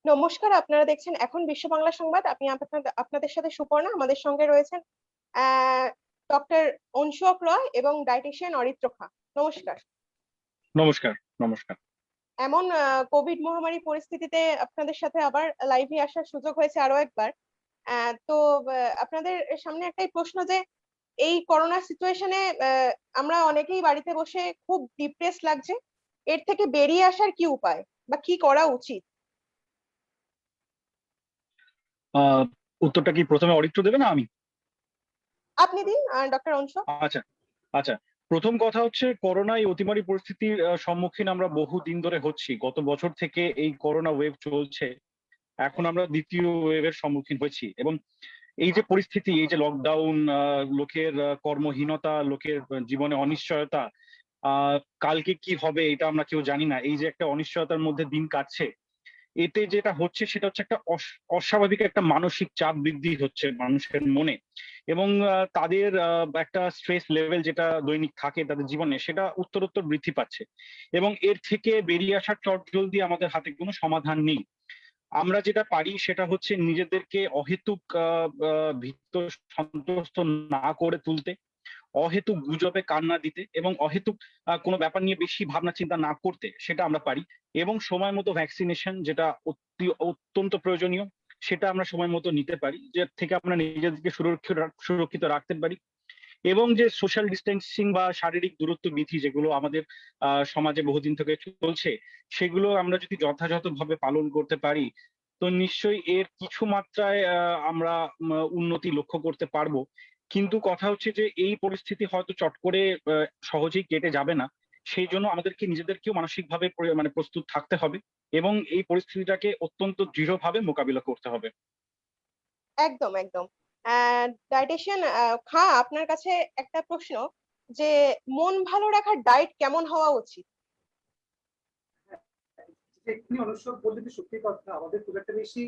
নমস্কার, আপনারা দেখছেন এখন বিশ্ব বাংলা সংবাদ। আমি আপনাদের সাথে সুপর্ণা। আমাদের সঙ্গে রয়েছেন ডক্টর অনসুক রয় এবং ডায়েটিশিয়ান অরিত্র খা। নমস্কার। নমস্কার। নমস্কার। এমন কোভিড মহামারী পরিস্থিতিতে আপনাদের সাথে আবার লাইভে আসার সুযোগ হয়েছে আরো একবার। তো আপনাদের সামনে একটাই প্রশ্ন যে এই করোনা সিচুয়েশনে আমরা অনেকেই বাড়িতে বসে খুব ডিপ্রেস লাগছে। এর থেকে বেরিয়ে আসার কি উপায় বা কি করা উচিত? আহ উত্তরটা কি প্রথমে অরিত্র দেবে না আমি? আপনি দিন, ডক্টর অনসুক। আচ্ছা। আচ্ছা। প্রথম কথা হচ্ছে, করোনা এই অতিমারী পরিস্থিতির সম্মুখীন আমরা বহু দিন ধরে হচ্ছি। গত বছর থেকে এই করোনা ওয়েভ চলছে। এখন আমরা দ্বিতীয় ওয়েভের সম্মুখীন হয়েছি, এবং এই যে পরিস্থিতি, এই যে লকডাউন, লোকের কর্মহীনতা, লোকের জীবনে অনিশ্চয়তা, কালকে কি হবে এটা আমরা কেউ জানি না, এই যে একটা অনিশ্চয়তার মধ্যে দিন কাটছে, এতে যেটা হচ্ছে সেটা হচ্ছে একটা অস্বাভাবিক একটা মানসিক চাপ বৃদ্ধি হচ্ছে মানুষের মনে, এবং তাদের একটা স্ট্রেস লেভেল যেটা দৈনিক থাকে তাদের জীবনে, সেটা উত্তরোত্তর বৃদ্ধি পাচ্ছে। এবং এর থেকে বেরিয়ে আসার চটজলদি আমাদের হাতে কোনো সমাধান নেই। আমরা যেটা পারি সেটা হচ্ছে নিজেদেরকে অহেতুক ভীত সন্ত্রস্ত না করে তুলতে, অহেতুক গুজবে কান না দিতে, এবং অহেতুক কোনো ব্যাপার নিয়ে বেশি ভাবনা চিন্তা না করতে, সেটা আমরা পারি। এবং সময় মতো ভ্যাকসিনেশন, যেটা অত্যন্ত প্রয়োজনীয়, সেটা আমরা সময় মতো নিতে পারি, যে থেকে আমরা নিজেদেরকে সুরক্ষিত রাখতে পারি। এবং যে সোশ্যাল ডিস্টেন্সিং বা শারীরিক দূরত্ব বিধি যেগুলো আমাদের সমাজে বহুদিন থেকে চলছে, সেগুলো আমরা যদি যথাযথভাবে পালন করতে পারি, তো নিশ্চয়ই এর কিছু মাত্রায় আমরা উন্নতি লক্ষ্য করতে পারবো। কিন্তু কথা হচ্ছে যে এই পরিস্থিতি হয়তো চট করে সহজেই কেটে যাবে না। সেই জন্য আমাদেরকে নিজেদেরকেও মানসিকভাবে মানে প্রস্তুত থাকতে হবে, এবং এই পরিস্থিতিটাকে অত্যন্ত দৃঢ়ভাবে মোকাবিলা করতে হবে। একদম একদম। ডায়েটিশিয়ান খা, আপনার কাছে একটা প্রশ্ন, যে মন ভালো রাখার ডায়েট কেমন হওয়া উচিত? এক্ষুনি অনুষ্ঠ বললে যে সত্যি কথা, আমাদের খুব একটা বেশি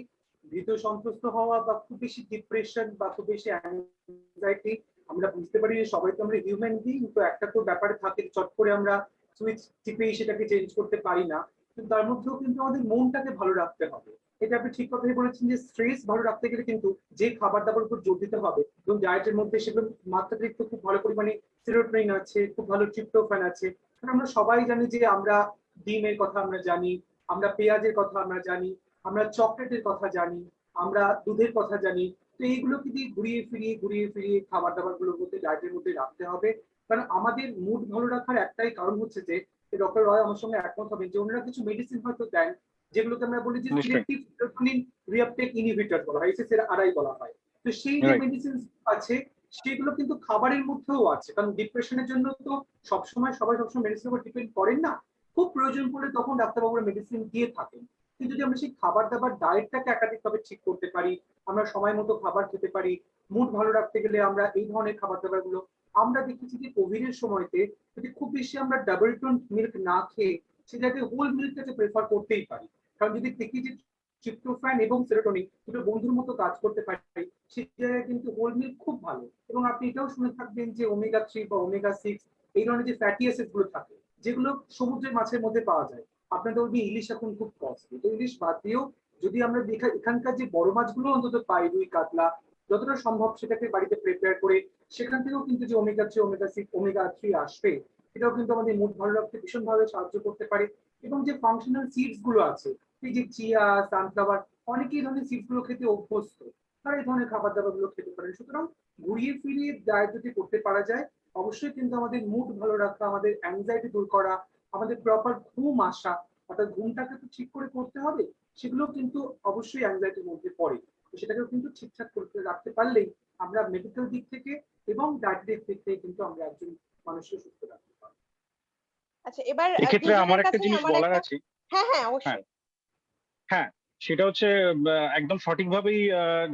ভীত সন্ত্রস্ত হওয়া বা খুব বেশি ডিপ্রেশন বা খুব বেশি অ্যাংজাইটি, আমরা বুঝতে পারি যে সবাই তো আমরা হিউম্যান বিং, তো একটা তো ব্যাপারে থাকে, চট করে আমরা সুইচ টিপেই সেটাকে চেঞ্জ করতে পারি না। কিন্তু তার মধ্যেও কিন্তু আমাদের মনটাকে ভালো রাখতে হবে। এটা আপনি ঠিক কথাই বলেছেন যে স্ট্রেস ভালো রাখতে গেলে কিন্তু যে খাবার দাবার উপর জোর দিতে হবে, এবং ডায়েটের মধ্যে সেগুলো মাত্রাতিরিক্ত খুব ভালো পরিমাণে সেরোটোনিন আছে, খুব ভালো ট্রিপ্টোফ্যান আছে। কারণ আমরা সবাই জানি যে আমরা ডিমের কথা আমরা জানি, আমরা পেঁয়াজের কথা আমরা জানি, আমরা চকলেটের কথা জানি, আমরা দুধের কথা জানি। তো এইগুলো কিন্তু ঘুরিয়ে ফিরিয়ে খাবার দাবার গুলোর মধ্যে ডায়েটের মধ্যে রাখতে হবে। কারণ আমাদের মুড ভালো রাখার একটাই কারণ হচ্ছে যে, ডক্টর রয় আমার সঙ্গে একমত হবেন যে ওনারা কিছু মেডিসিন হয়তো দেন, যেগুলোকে আমরা বলি যে নিশ্চয়ই। সিলেক্টিভ সেরোটোনিন রিআপটেক ইনহিবিটর বলা হয়, SSRI বলা হয়। তো সেই যে রাইট। মেডিসিন আছে, সেগুলো কিন্তু খাবারের মধ্যেও আছে। কারণ ডিপ্রেশনের জন্য তো সবাই সবসময় মেডিসিনের উপর ডিপেন্ড করেন না। খুব প্রয়োজন পড়লে তখন ডাক্তারবাবুরা মেডিসিন দিয়ে থাকেন। কিন্তু যদি আমরা সেই খাবার দাবার ডায়েটটাকে একাধিকভাবে ঠিক করতে পারি, আমরা সময় মতো খাবার খেতে পারি, মুড ভালো রাখতে গেলে আমরা এই ধরনের খাবার দাবার গুলো, আমরা দেখেছি যে কোভিড এর সময়তে যদি খুব বেশি আমরা ডাবল টোন মিল্ক না খেয়ে সে জায়গায় হোল মিল্কটাকে প্রেফার করতেই পারি। কারণ যদি দেখি যে ট্রিপ্টোফ্যান এবং সেরোটোনিন দুটো বন্ধুর মতো কাজ করতে পারি, সেই জায়গায় কিন্তু হোল মিল্ক খুব ভালো। এবং আপনি এটাও শুনে থাকবেন যে ওমেগা 3 বা ওমেগা 6 এই ধরনের যে ফ্যাটি অ্যাসিড গুলো থাকে, যেগুলো সমুদ্রের মাছের মধ্যে পাওয়া যায়। আপনাদের ওই ইলিশ এখন খুব কস্টলি, তো ইলিশ বাদ দিয়েও যদি আমরা এখানকার যে বড় মাছগুলো অন্তত পাই, রুই কাতলা, যতটা সম্ভব সেটাকে বাড়িতে প্রিপেয়ার করে সেখান থেকেও কিন্তু যে ওমেগা 3 ওমেগা 6 ওমেগা 3 আসবে, এটাও কিন্তু আমাদের মুড ভালো রাখতে ভীষণভাবে সাহায্য করতে পারে। এবং যে ফাংশনাল সিডস গুলো আছে, এই যে চিয়া, সানফ্লাওয়ার, অনেকেই ধরনের সিডস গুলো খেতে অভ্যস্ত, তারা এই ধরনের খাবার দাবার গুলো খেতে পারেন। সুতরাং ঘুরিয়ে ফিরিয়ে ডায়েট যদি করতে পারা যায়, অবশ্যই কিন্তু আমাদের মুড ভালো রাখা, আমাদের অ্যাংজাইটি দূর করা, আমাদের প্রপার ঘুম আসা, অর্থাৎ ঘুমটাকে তো ঠিক করে করতে হবে, সেগুলো কিন্তু অবশ্যই অ্যাংজাইটির মধ্যে পড়ে। তো সেটাকেও কিন্তু ঠিকঠাক করতে রাখতে পারলেই আমরা মেডিকেল দিক থেকে এবং ডায়েটের দিক থেকে কিন্তু আমরা একজন মানুষকে সুস্থ রাখতে পারবো। আচ্ছা, এবার এক্ষেত্রে আমার দুজনের একটা কাছে জিনিস আমার বলার একটা। আছে। হ্যাঁ হ্যাঁ, হ্যাঁ। অবশ্যই। হ্যাঁ। সেটা হচ্ছে একদম সঠিকভাবেই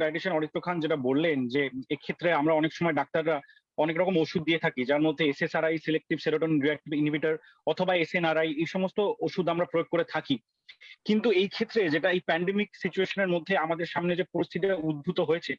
ডায়েটিশিয়ান অরিত্র খান যেটা বললেন, যে এক্ষেত্রে আমরা অনেক সময় ডাক্তাররা অনেক রকম ওষুধ দিয়ে থাকি, যার মধ্যে SSRI, selective serotonin reactive inhibitor, অথবা SNRI, এই সমস্ত ওষুধ আমরা প্রয়োগ করে থাকি। কিন্তু এই ক্ষেত্রে যেটা এই প্যান্ডেমিক সিচুয়েশনের মধ্যে আমাদের সামনে যে পরিস্থিতিটা উদ্ভূত হয়েছে,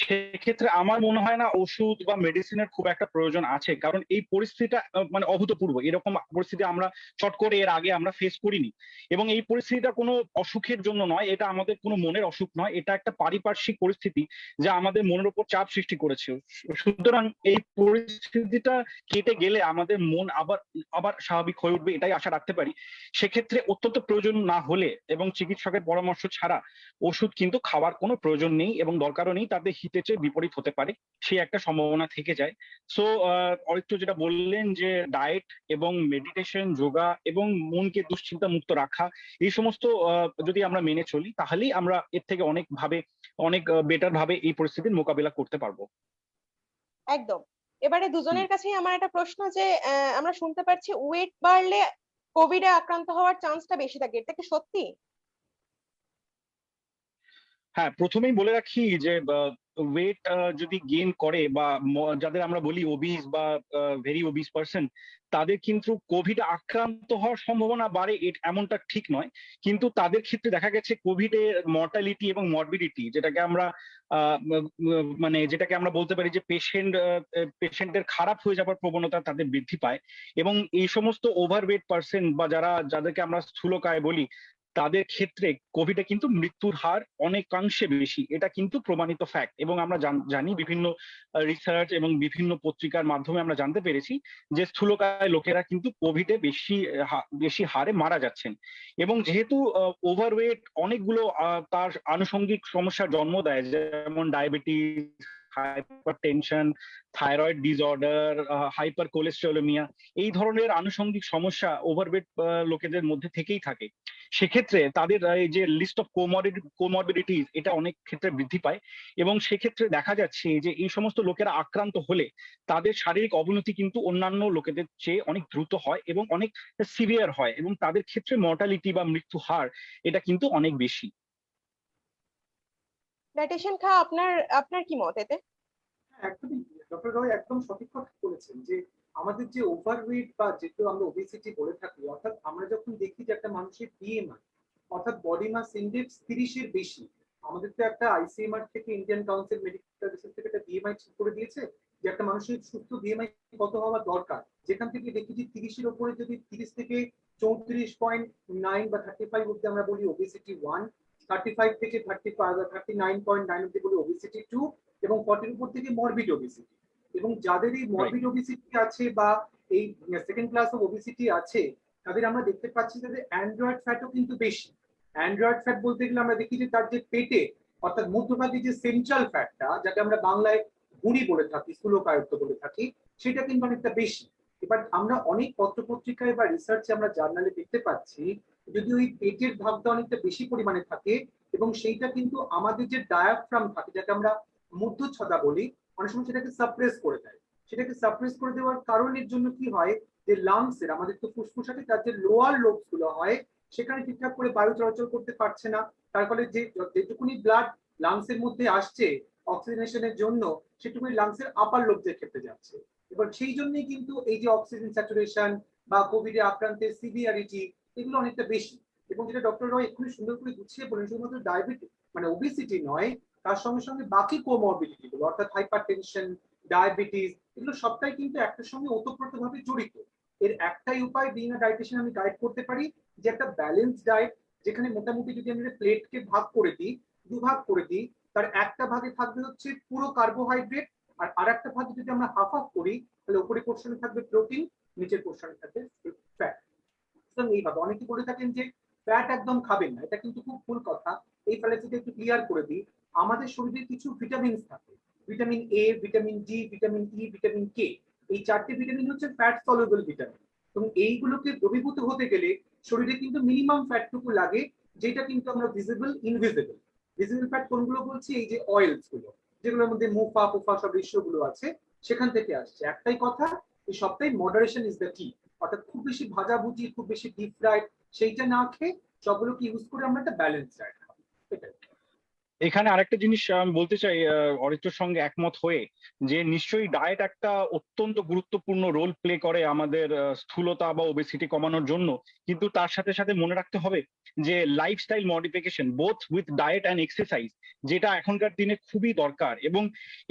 সেক্ষেত্রে আমার মনে হয় না ওষুধ বা মেডিসিনের খুব একটা প্রয়োজন আছে, কারণ এই পরিস্থিতিটা মানে অভূতপূর্ব। এরকম পরিস্থিতি আমরা চট করে এর আগে আমরা ফেস করিনি, এবং এই পরিস্থিতিটা কোনো অসুখের জন্য নয়, এটা আমাদের কোনো মনের অসুখ নয়, এটা একটা পারিপার্শ্বিক পরিস্থিতি যা আমাদের মনের উপর চাপ সৃষ্টি করেছে। সুতরাং এই পরিস্থিতিটা কেটে গেলে আমাদের মন আবার আবার স্বাভাবিক হয়ে উঠবে, এটাই আশা রাখতে পারি। সেক্ষেত্রে অত্যন্ত প্রয়োজন না হলে এবং চিকিৎসকের পরামর্শ ছাড়া ওষুধ কিন্তু খাওয়ার কোনো প্রয়োজন নেই এবং দরকারও নেই, তাতে হিতের চেয়ে বিপরীত হতে পারে, সেই একটা সম্ভাবনা থেকে যায়। সো অরিত্র যেটা বললেন যে ডায়েট এবং মেডিটেশন, যোগা এবং মনকে দুশ্চিন্তা মুক্ত রাখা, এই সমস্ত যদি আমরা মেনে চলি, তাহলেই আমরা এর থেকে অনেক বেটার ভাবে এই পরিস্থিতির মোকাবিলা করতে পারবো। একদম। এবারে দুজনের কাছেই আমার একটা প্রশ্ন যে আমরা শুনতে পাচ্ছি ওয়েট বাড়লে কোভিডে আক্রান্ত হওয়ার চান্সটা বেশি থাকে, এটা কি সত্যি? হ্যাঁ, প্রথমেই বলে রাখি যে ওয়েট যদি গেইন করে বা যাদের আমরা বলি ওবিস বা ভেরি ওবিস পার্সন, তাদের কিন্তু কোভিড আক্রান্ত হওয়ার সম্ভাবনা বাড়ে এমনটা ঠিক নয়। কিন্তু তাদের ক্ষেত্রে দেখা গেছে কোভিড এর মর্টালিটি এবং মরবিডিটি, যেটাকে আমরা বলতে পারি যে পেশেন্টের খারাপ হয়ে যাবার প্রবণতা তাদের বৃদ্ধি পায়। এবং এই সমস্ত ওভারওয়েট পার্সন বা যাদেরকে আমরা স্থূলকায় বলি, তাদের ক্ষেত্রে কোভিডে কিন্তু মৃত্যুর হার অনেকাংশে বেশি, এটা কিন্তু প্রমাণিত ফ্যাক্ট। এবং আমরা জানি বিভিন্ন রিসার্চ এবং বিভিন্ন পত্রিকার মাধ্যমে আমরা জানতে পেরেছি যে স্থূলকায় লোকেরা কিন্তু কোভিডে বেশি হারে মারা যাচ্ছেন। এবং যেহেতু ওভারওয়েট অনেকগুলো তার আনুষঙ্গিক সমস্যার জন্ম দেয়, যেমন diabetes, hypertension, thyroid disorder, hyper cholesterolaemia, এই ধরনের আনুষঙ্গিক সমস্যা ওভারওয়েট লোকেদের মধ্যে থেকেই থাকে। সেক্ষেত্রে তাদের এই যে লিস্ট অফ কোমরবিডিটিস, এটা অনেক ক্ষেত্রে বৃদ্ধি পায়। এবং সেক্ষেত্রে দেখা যাচ্ছে যে এই সমস্ত লোকেরা আক্রান্ত হলে তাদের শারীরিক অবনতি কিন্তু অন্যান্য লোকেদের চেয়ে অনেক দ্রুত হয় এবং অনেক সিভিয়ার হয়, এবং তাদের ক্ষেত্রে মর্টালিটি বা মৃত্যু হার এটা কিন্তু অনেক বেশি। ডাইটেশন খা, আপনার আপনার কি মত এতে? একদমই ডক্টর রয় একদম সঠিক কথা বলেছেন যে আমাদের যে ওভারওয়েট বা যেটা আমরা ওবেসিটি বলে থাকি, অর্থাৎ আমরা যখন দেখি যে একটা মানুষের বিএমআই অর্থাৎ বডি মাস ইন্ডেক্স 30-এর বেশি, আমাদের তো একটা আইসিএমআর থেকে ইন্ডিয়ান কাউন্সিল মেডিকেল রিসার্চ থেকে একটা বিএমআই ঠিক করে দিয়েছে যে একটা মানুষের সুস্থ বিএমআই কত হওয়া দরকার। যেখান থেকে দেখি যে 30-এর উপরে যদি 30 থেকে 34.9 বা 35 অব্দি আমরা বলি ওবেসিটি 1, 35 থেকে 39.9 অব্দি বলি ওবেসিটি 2, এবং 40-এর উপর থেকে মরবিড ওবেসিটি। এবং যাদের এই মরবিড ওবেসিটি আছে বা এই সেকেন্ড ক্লাস অফ ওবেসিটি আছে, তাদের আমরা দেখতে পাচ্ছি যে অ্যান্ড্রয়েড ফ্যাটও কিন্তু বেশি। অ্যান্ড্রয়েড ফ্যাট বলতে গেলে আমরা দেখি যে তার যে পেটে অর্থাৎ মধ্যভাগে যে সেন্ট্রাল ফ্যাটটা, যাকে আমরা বাংলায় ভুঁড়ি বলে থাকি, স্থূলকায়ত্ত বলে থাকি, সেটা কিন্তু অনেকটা বেশি। এবার আমরা অনেক পত্রপত্রিকায় বা রিসার্চে আমরা জার্নালে দেখতে পাচ্ছি যদি ওই পেটের ভাগটা অনেকটা বেশি পরিমাণে থাকে এবং সেইটা কিন্তু আমাদের যে ডায়াফ্রাম থাকে, যাকে আমরা মধ্যচ্ছদা বলি, অনেক সময় সেটাকে সাপ্রেস করে দেয়। সেটাকে সাপ্রেস করে দেওয়ার কারণের জন্য কি হয় যে লাংসের, আমাদের তো ফুসফুস আছে, তার যে লোয়ার লোবস গুলো হয় সেখানে ঠিকঠাক করে বায়ু চলাচল করতে পারছে না। তার ফলে যেটুকুনি ব্লাড লাংসের মধ্যে আসছে অক্সিজেনেশনের জন্য, সেটুকুনি লাংসের আপার লোবদের ক্ষেত্রে যাচ্ছে। এবার সেই জন্যই কিন্তু এই যে অক্সিজেন স্যাচুরেশন বা কোভিডে আক্রান্তের সিভিয়ারিটি, এগুলো অনেকটা বেশি। এবং যেটা ডক্টর রয় এক্ষুনি সুন্দর করে গুছিয়ে বলেন, শুধুমাত্র ডায়াবেটিস মানে ওবেসিটি নয়, তার সঙ্গে সঙ্গে বাকি কোমরবিডিটি গুলো অর্থাৎ হাইপারটেনশন, ডায়াবেটিস, এগুলো সবটাই কিন্তু একটার সঙ্গে ওতপ্রোতভাবে জড়িত। এর একটাই উপায় বিং আ ডায়েটিশিয়ান আমি গাইড করতে পারি যে একটা ব্যালেন্স ডায়েট, যেখানে মোটামুটি যদি আমি প্লেটকে ভাগ করে দিই, দুভাগ করে দিই, তার একটা ভাগে থাকবে হচ্ছে পুরো কার্বোহাইড্রেট, আর আরেকটা ভাগে যদি আমরা হাফ হাফ করি, তাহলে উপরের পোর্শনে থাকবে প্রোটিন, নিচের পোর্শনে থাকবে ফ্যাট। এইভাবে অনেকে বলে থাকেন যে ফ্যাট একদম খাবেন না, এটা কিন্তু খুব ভুল কথা। এই ফ্যালাসিটা একটু ক্লিয়ার করে দিই। আমাদের শরীরে কিছু ভিটামিন থাকে, vitamin A, vitamin D, vitamin E, vitamin K. এই চারটি ভিটামিন হচ্ছে ফ্যাট সলিউবল ভিটামিন। এবং এইগুলোকে দ্রবীভূত হতে গেলে শরীরে কিন্তু মিনিমাম ফ্যাটটুকু লাগে, যেটা কিন্তু আমরা ভিজিবল ইনভিজিবল। ভিজিবল ফ্যাট কোনগুলো বলছি? এই যে অয়েলস গুলো, যেগুলোর মধ্যে মুফা পোফা সব রেশিওগুলো আছে, সেখান থেকে আসছে। একটাই কথা, এই সবটাই মডারেশন ইজ দ্য কি। অর্থাৎ খুব বেশি ভাজাভুজি, খুব বেশি ডিপ ফ্রাইড সেইটা না খেয়ে সবগুলোকে ইউজ করে আমরা একটা ব্যালেন্স ডায়েট খাবো, এটাই। এখানে আরেকটা জিনিস আমি বলতে চাই অরিত্রর সঙ্গে একমত হয়ে, যে নিশ্চয়ই ডায়েট একটা অত্যন্ত গুরুত্বপূর্ণ রোল প্লে করে আমাদের স্থূলতা বা ওবেসিটি কমানোর জন্য। কিন্তু তার সাথে সাথে মনে রাখতে হবে যে lifestyle modification both with diet and exercise, যেটা এখনকার দিনে খুবই দরকার। এবং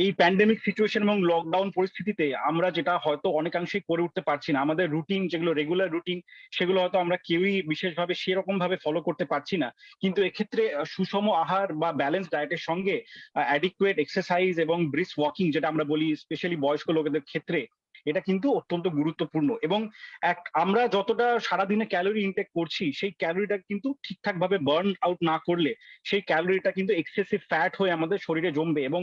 এই প্যান্ডেমিক সিচুয়েশন এবং লকডাউন পরিস্থিতিতে আমরা যেটা হয়তো অনেকাংশেই করে উঠতে পারছি না, আমাদের রুটিন যেগুলো রেগুলার রুটিন সেগুলো হয়তো আমরা কেউই বিশেষভাবে সেরকম ভাবে ফলো করতে পারছি না। কিন্তু এক্ষেত্রে সুষম আহার বা ব্যালেন্স ডায়েটের সঙ্গে অ্যাডিকুয়েট এক্সারসাইজ এবং ব্রিস্ক ওয়াকিং, যেটা আমরা বলি স্পেশালি বয়স্ক লোকেদের ক্ষেত্রে, এটা কিন্তু অত্যন্ত গুরুত্বপূর্ণ। এবং আমরা যতটা সারাদিনে ক্যালোরি ইনটেক করছি সেই ক্যালোরিটা কিন্তু ঠিকঠাক ভাবে বার্ন আউট না করলে সেই ক্যালোরিটা কিন্তু এক্সেসিভ ফ্যাট হয়ে আমাদের শরীরে জমবে। এবং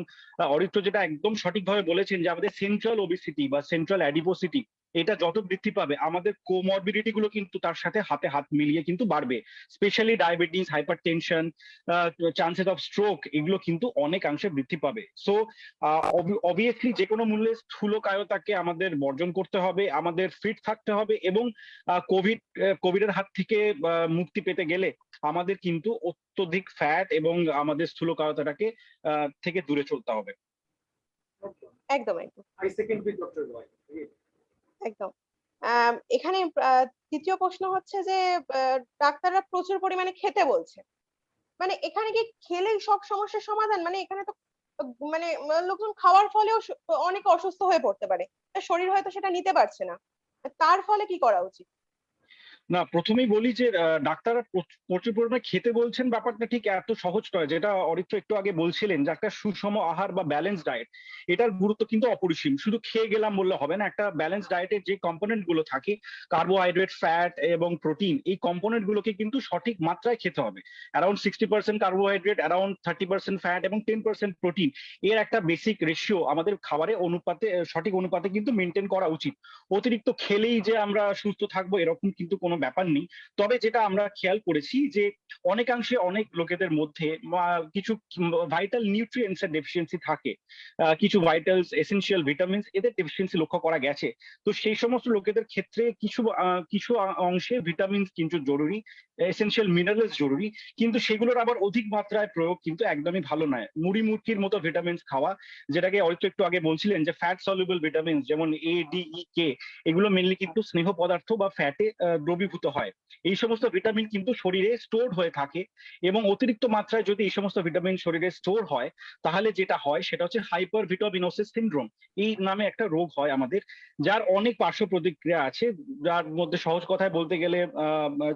অরিত্র যেটা একদম সঠিকভাবে বলেছেন যে আমাদের সেন্ট্রাল ওবেসিটি বা সেন্ট্রাল অ্যাডিপোসিটি এটা যত বৃদ্ধি পাবে আমাদের কোমরবিডিটি গুলো কিন্তু তার সাথে হাতে হাত মিলিয়ে কিন্তু বাড়বে। Specially diabetes, hyper tension, chances of stroke, এগুলো কিন্তু অনেকাংশে বৃদ্ধি পাবে। সো অবভিয়াসলি যে কোনো মূল্যে স্থূলকায়তাকে আমাদের বর্জন করতে হবে, আমাদের ফিট থাকতে হবে, এবং কোভিডের হাত থেকে মুক্তি পেতে গেলে আমাদের কিন্তু অত্যধিক ফ্যাট এবং আমাদের স্থূলকায়তাটাকে থেকে দূরে চলতে হবে। একদম একদম আই সেকেন্ড উইথ ডক্টর রয়। একদম। এখানে তৃতীয় প্রশ্ন হচ্ছে যে ডাক্তাররা প্রচুর পরিমাণে খেতে বলছে, মানে এখানে কি খেলেই সব সমস্যার সমাধান? মানে এখানে তো মানে লোকজন খাওয়ার ফলেও অনেকে অসুস্থ হয়ে পড়তে পারে, তার শরীর হয়তো সেটা নিতে পারছে না, তার ফলে কি করা উচিত? না, প্রথমেই বলি যে ডাক্তাররা প্রচুর পরিমাণে খেতে বলছেন, ব্যাপারটা ঠিক এত সহজ নয়। যেটা অরিত্র একটু আগে বলছিলেন যে একটা সুষম আহার বা ব্যালেন্স ডায়েট, এটার গুরুত্ব কিন্তু অপরিসীম। শুধু খেয়ে গেলাম বললে হবে না। একটা ব্যালেন্স ডায়েটের যে কম্পোনেন্ট গুলো থাকে, কার্বোহাইড্রেট, ফ্যাট এবং প্রোটিন, এই কম্পোনেন্ট গুলোকে কিন্তু সঠিক মাত্রায় খেতে হবে। অ্যারাউন্ড 60% কার্বোহাইড্রেট, অ্যারাউন্ড 30% ফ্যাট এবং 10% প্রোটিন, এর একটা বেসিক রেশিও আমাদের খাবারে অনুপাতে, সঠিক অনুপাতে কিন্তু মেনটেন করা উচিত। অতিরিক্ত খেলেই যে আমরা সুস্থ থাকবো এরকম কিন্তু কোনো ব্যাপার নেই। তবে যেটা আমরা খেয়াল করেছি যে অনেকাংশে অনেক লোকেদের মধ্যে কিছু ভাইটাল নিউট্রিয়েন্টস এর ডেফিসিয়েন্সি থাকে, কিছু ভাইটালস এসেনশিয়াল ভিটামিনস এদের ডেফিসিয়েন্সি লক্ষ্য করা গেছে। তো সেই সমস্ত লোকেদের ক্ষেত্রে কিছু অংশে ভিটামিনস কিন্তু জরুরি, এসেনশিয়াল মিনারেলস জরুরি, কিন্তু সেগুলোর আবার অধিক মাত্রায় প্রয়োগ কিন্তু একদমই ভালো নয়। মুড়ি মুড়কির মতো ভিটামিনস খাওয়া, যেটাকে হয়তো একটু আগে বলছিলেন যে ফ্যাট সলিউবল ভিটামিনস যেমন এ, ডি, ই, কে, এগুলো মেনলি কিন্তু স্নেহ পদার্থ বা ফ্যাটে দ্রবীভূত হয়। এই সমস্ত ভিটামিন কিন্তু শরীরে স্টোর হয়ে থাকে, এবং অতিরিক্ত মাত্রায় যদি এই সমস্ত ভিটামিন শরীরে স্টোর হয় তাহলে যেটা হয় সেটা হচ্ছে হাইপার ভিটামিনোসিস সিনড্রোম, এই নামে একটা রোগ হয় আমাদের, যার অনেক পার্শ্ব প্রতিক্রিয়া আছে। যার মধ্যে সহজ কথায় বলতে গেলে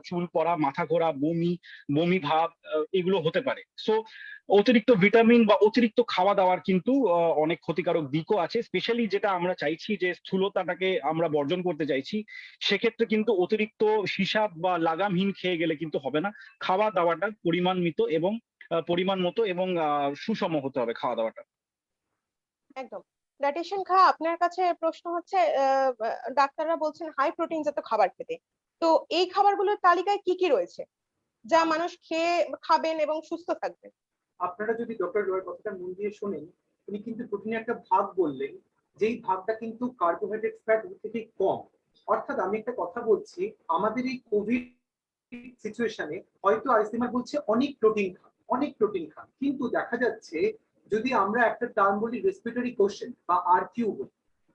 চুল পড়া, মাথা ঘোরা, বমি, বমি ভাব, এগুলো হতে পারে। সো অতিরিক্ত ভিটামিন বা অতিরিক্ত খাওয়া দাওয়ার কিন্তু অনেক ক্ষতিকারক দিকও আছে। স্পেশালি যেটা আমরা চাইছি যে স্থূলতাটাকে আমরা বর্জন করতে চাইছি, সেক্ষেত্রে কিন্তু অতিরিক্ত হিসাব বা লাগামহীন খেয়ে গেলে কিন্তু হবে না। খাওয়া দাওয়াটা পরিমাণ মতো এবং সুষম হতে হবে খাওয়া দাওয়াটা। একদম। ডায়েটিশিয়ান খা, আপনার কাছে প্রশ্ন হচ্ছে ডাক্তাররা বলছেন হাই প্রোটিন জাতীয় খাবার খেতে, তো এই খাবারগুলোর তালিকায় কি কি রয়েছে যা মানুষ খেয়ে খাবেন এবং সুস্থ থাকবেন? আপনারা যদি ডক্টর রয়ের কথাটা মন দিয়ে শোনেন, উনি কিন্তু প্রথমে একটা ভাগ বললেন, যেই ভাগটা কিন্তু কার্বোহাইড্রেট ফ্যাট থেকে কম। অর্থাৎ আমি একটা কথা বলছি, আমাদের এই কোভিড সিচুয়েশনে হয়তো আইসিএমআর বলছে অনেক প্রোটিন খান, অনেক প্রোটিন খান, কিন্তু দেখা যাচ্ছে যদি আমরা একটা টার্ম বলি রেসপিরেটরি কোশ্চেন বা আরকিউ,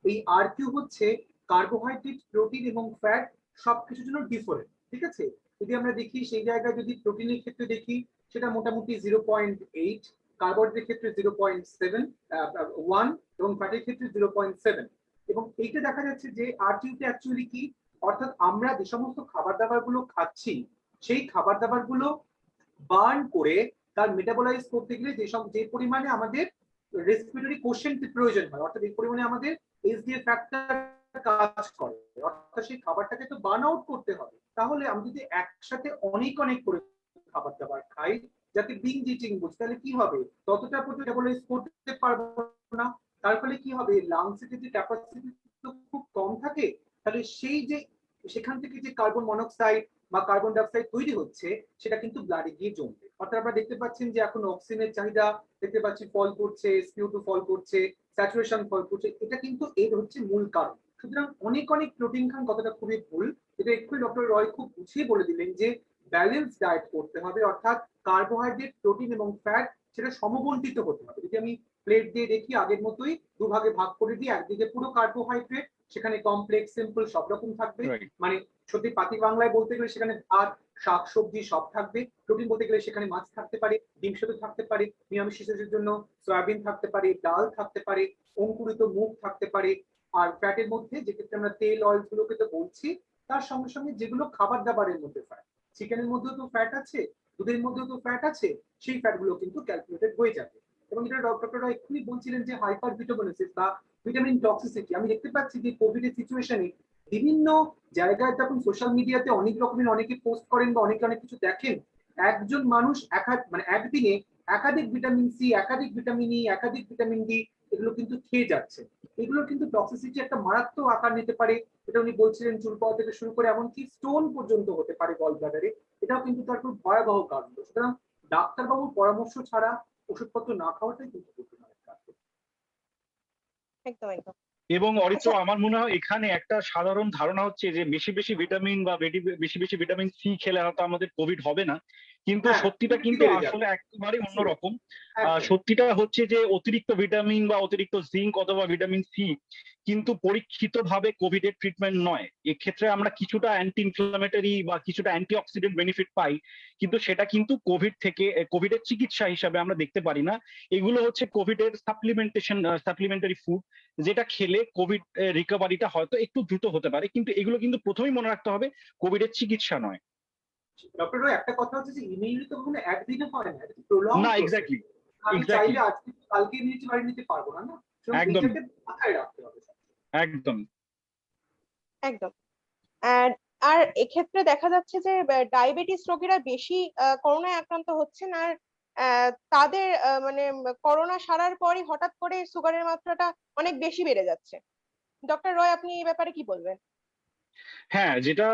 এই আরকিউ হচ্ছে কার্বোহাইড্রেট, প্রোটিন এবং ফ্যাট সবকিছুর জন্য ডিফারেন্ট। ঠিক আছে, যদি আমরা দেখি সেই জায়গায় যদি প্রোটিনের ক্ষেত্রে দেখি সেটা মোটামুটি 0.8, কার্বোহাইড্রেটের ক্ষেত্রে 0.1 এবং ফ্যাটের ক্ষেত্রে 0.7। এবং এইটা দেখা যাচ্ছে যে আরটিউতে অ্যাকচুয়ালি কি, অর্থাৎ আমরা যে সমস্ত খাবার দাবার গুলো খাচ্ছি সেই খাবার দাবার গুলো বার্ন করে তার মেটাবলাইজ করতে গেলে যে পরিমাণে আমাদের রেসপিরেটরি কোশ্চেন্ট প্রয়োজন হয়, অর্থাৎ এই পরিমাণে আমাদের এইচডিএফ ফ্যাক্টর কাজ করে, অর্থাৎ সেই খাবারটাকে তো বার্ন আউট করতে হবে। তাহলে আমি যদি একসাথে অনেক অনেক করে খাবার দাবার খাই, যাতে বিঞ্জ ইটিং বলছি, তাহলে কি হবে, ততটা পর্যন্ত মেটাবলাইজ করতে পারবো না। তার ফলে কি হবে, লাংসের যে ক্যাপাসিটি তো খুব কম থাকে, তাহলে সেই যে সেখান থেকে যে কার্বন মনোক্সাইড বা কার্বন ডাইঅক্সাইড তৈরি হচ্ছে সেটা কিন্তু ব্লাডে গিয়ে জমবে। অর্থাৎ আপনারা দেখতে পাচ্ছেন যে এখন অক্সিজেনের চাহিদা দেখতে পাচ্ছি ফল করছে, CO2 ফল করছে, স্যাচুরেশন ফল করছে, এটা কিন্তু এর হচ্ছে মূল কারণ। সুতরাং অনেক অনেক প্রোটিন খান কথাটা খুবই ভুল। এটা একটু ডক্টর রয় খুব বুঝিয়ে বলে দিলেন যে ব্যালেন্স ডায়েট করতে হবে, অর্থাৎ কার্বোহাইড্রেট, প্রোটিন এবং ফ্যাট সেটা সমবন্টিত হতে হবে। যদি আমি প্লেট দিয়ে দেখি আগের মতোই দুভাগে ভাগ করে দিই, একদিকে পুরো কার্বোহাইড্রেট, সেখানে কমপ্লেক্স সিম্পল সব রকম থাকবে, রাইট। মানে সত্যি পাতি বাংলায় বলতে গেলে সেখানে ভাত শাক সবজি সব থাকবে। প্রোটিন বলতে গেলে সেখানে মাছ থাকতে পারে, ডিম সেদ্ধ থাকতে পারে, নিরামিষ শিশুদের জন্য সয়াবিন থাকতে পারে, ডাল থাকতে পারে, অঙ্কুরিত মুগ থাকতে পারে। আর ফ্যাটের মধ্যে যেক্ষেত্রে আমরা তেল অয়েল গুলোকে তো বলছি, তার সঙ্গে সঙ্গে যেগুলো খাবার দাবারের মধ্যে ফ্যাট, চিকেনের মধ্যেও তো ফ্যাট আছে, দুধের মধ্যেও তো ফ্যাট আছে, সেই ফ্যাট গুলো কিন্তু ক্যালকুলেটেড হয়ে যাবে। এবং যেটা ডক্টররা এক্ষুনি বলছিলেন যে হাইপার ভিটামিনোসিস বা ভিটামিন টক্সিসিটি, আমি দেখতে পাচ্ছি যে কোভিড এর সিচুয়েশনে বিভিন্ন জায়গায় যখন সোশ্যাল মিডিয়াতে অনেক রকমের অনেকে পোস্ট করেন বা অনেকে অনেক কিছু দেখেন, একজন মানুষ মানে একদিনে একাধিক ভিটামিন সি, একাধিক ভিটামিন ই, একাধিক ভিটামিন ডি এগুলো কিন্তু খেয়ে যাচ্ছে। এগুলো কিন্তু টক্সিসিটি একটা মারাত্মক আকার নিতে পারে। এটা উনি বলছিলেন চুল পড়া থেকে শুরু করে এমনকি স্টোন পর্যন্ত হতে পারে গল ব্লাডারে। এটাও কিন্তু তার খুব ভয়াবহ কারণ। সুতরাং ডাক্তারবাবুর পরামর্শ ছাড়া ওষুধপত্র না খাওয়াটাই কিন্তু বুদ্ধিমানের কাজ। একদম একদম। এবং অরিত্র, আচ্ছা, আমার মনে হয় এখানে একটা সাধারণ ধারণা হচ্ছে যে বেশি বেশি ভিটামিন বা বেশি বেশি ভিটামিন সি খেলে হয়তো আমাদের কোভিড হবে না, কিন্তু হ্যাঁ, সত্যিটা কিন্তু বেড়ে যাবে। আসলে একেবারে অন্যরকম। একদম। সত্যিটা হচ্ছে যে অতিরিক্ত ভিটামিন বা অতিরিক্ত জিঙ্ক অথবা ভিটামিন সি কিন্তু পরীক্ষিতভাবে কোভিড এর ট্রিটমেন্ট নয়। এক্ষেত্রে আমরা কিছুটা অ্যান্টি ইনফ্লামেটরি বা কিছুটা অ্যান্টিঅক্সিডেন্ট বেনিফিট পাই, কিন্তু সেটা কিন্তু কোভিড এর চিকিৎসা হিসাবে আমরা দেখতে পারি না। এগুলো হচ্ছে কোভিড এর সাপ্লিমেন্টারি ফুড, যেটা খেলে কোভিড রিকভারিটা হয়তো একটু দ্রুত হতে পারে, কিন্তু এগুলো কিন্তু প্রথমেই মনে রাখতে হবে কোভিড এর চিকিৎসা নয়। ডক্টর রয়, একটা কথা হচ্ছে যে ইমিউনিটি তো কখনো একদিনে হয় না, এটা প্রলং না, প্রসেস। এক্স্যাক্টলি আমি এক্স্যাক্টলি চাইলে আজকে কালকে ইমিউনিটি বাড়িয়ে নিতে পারবো না, না? সুতরাং একদম এইটাকে মাথায় রাখতে হবে। একদম। একদম। আর আর এক্ষেত্রে দেখা যাচ্ছে যে ডায়াবেটিস রোগীরা বেশি করোনায় আক্রান্ত হচ্ছেন। আর তাদের মানে করোনা সারার পরই হঠাৎ করে সুগারের মাত্রাটা অনেক বেশি বেড়ে যাচ্ছে। ডক্টর রয়, আপনি এই ব্যাপারে কি বলবেন? হ্যাঁ, যেটা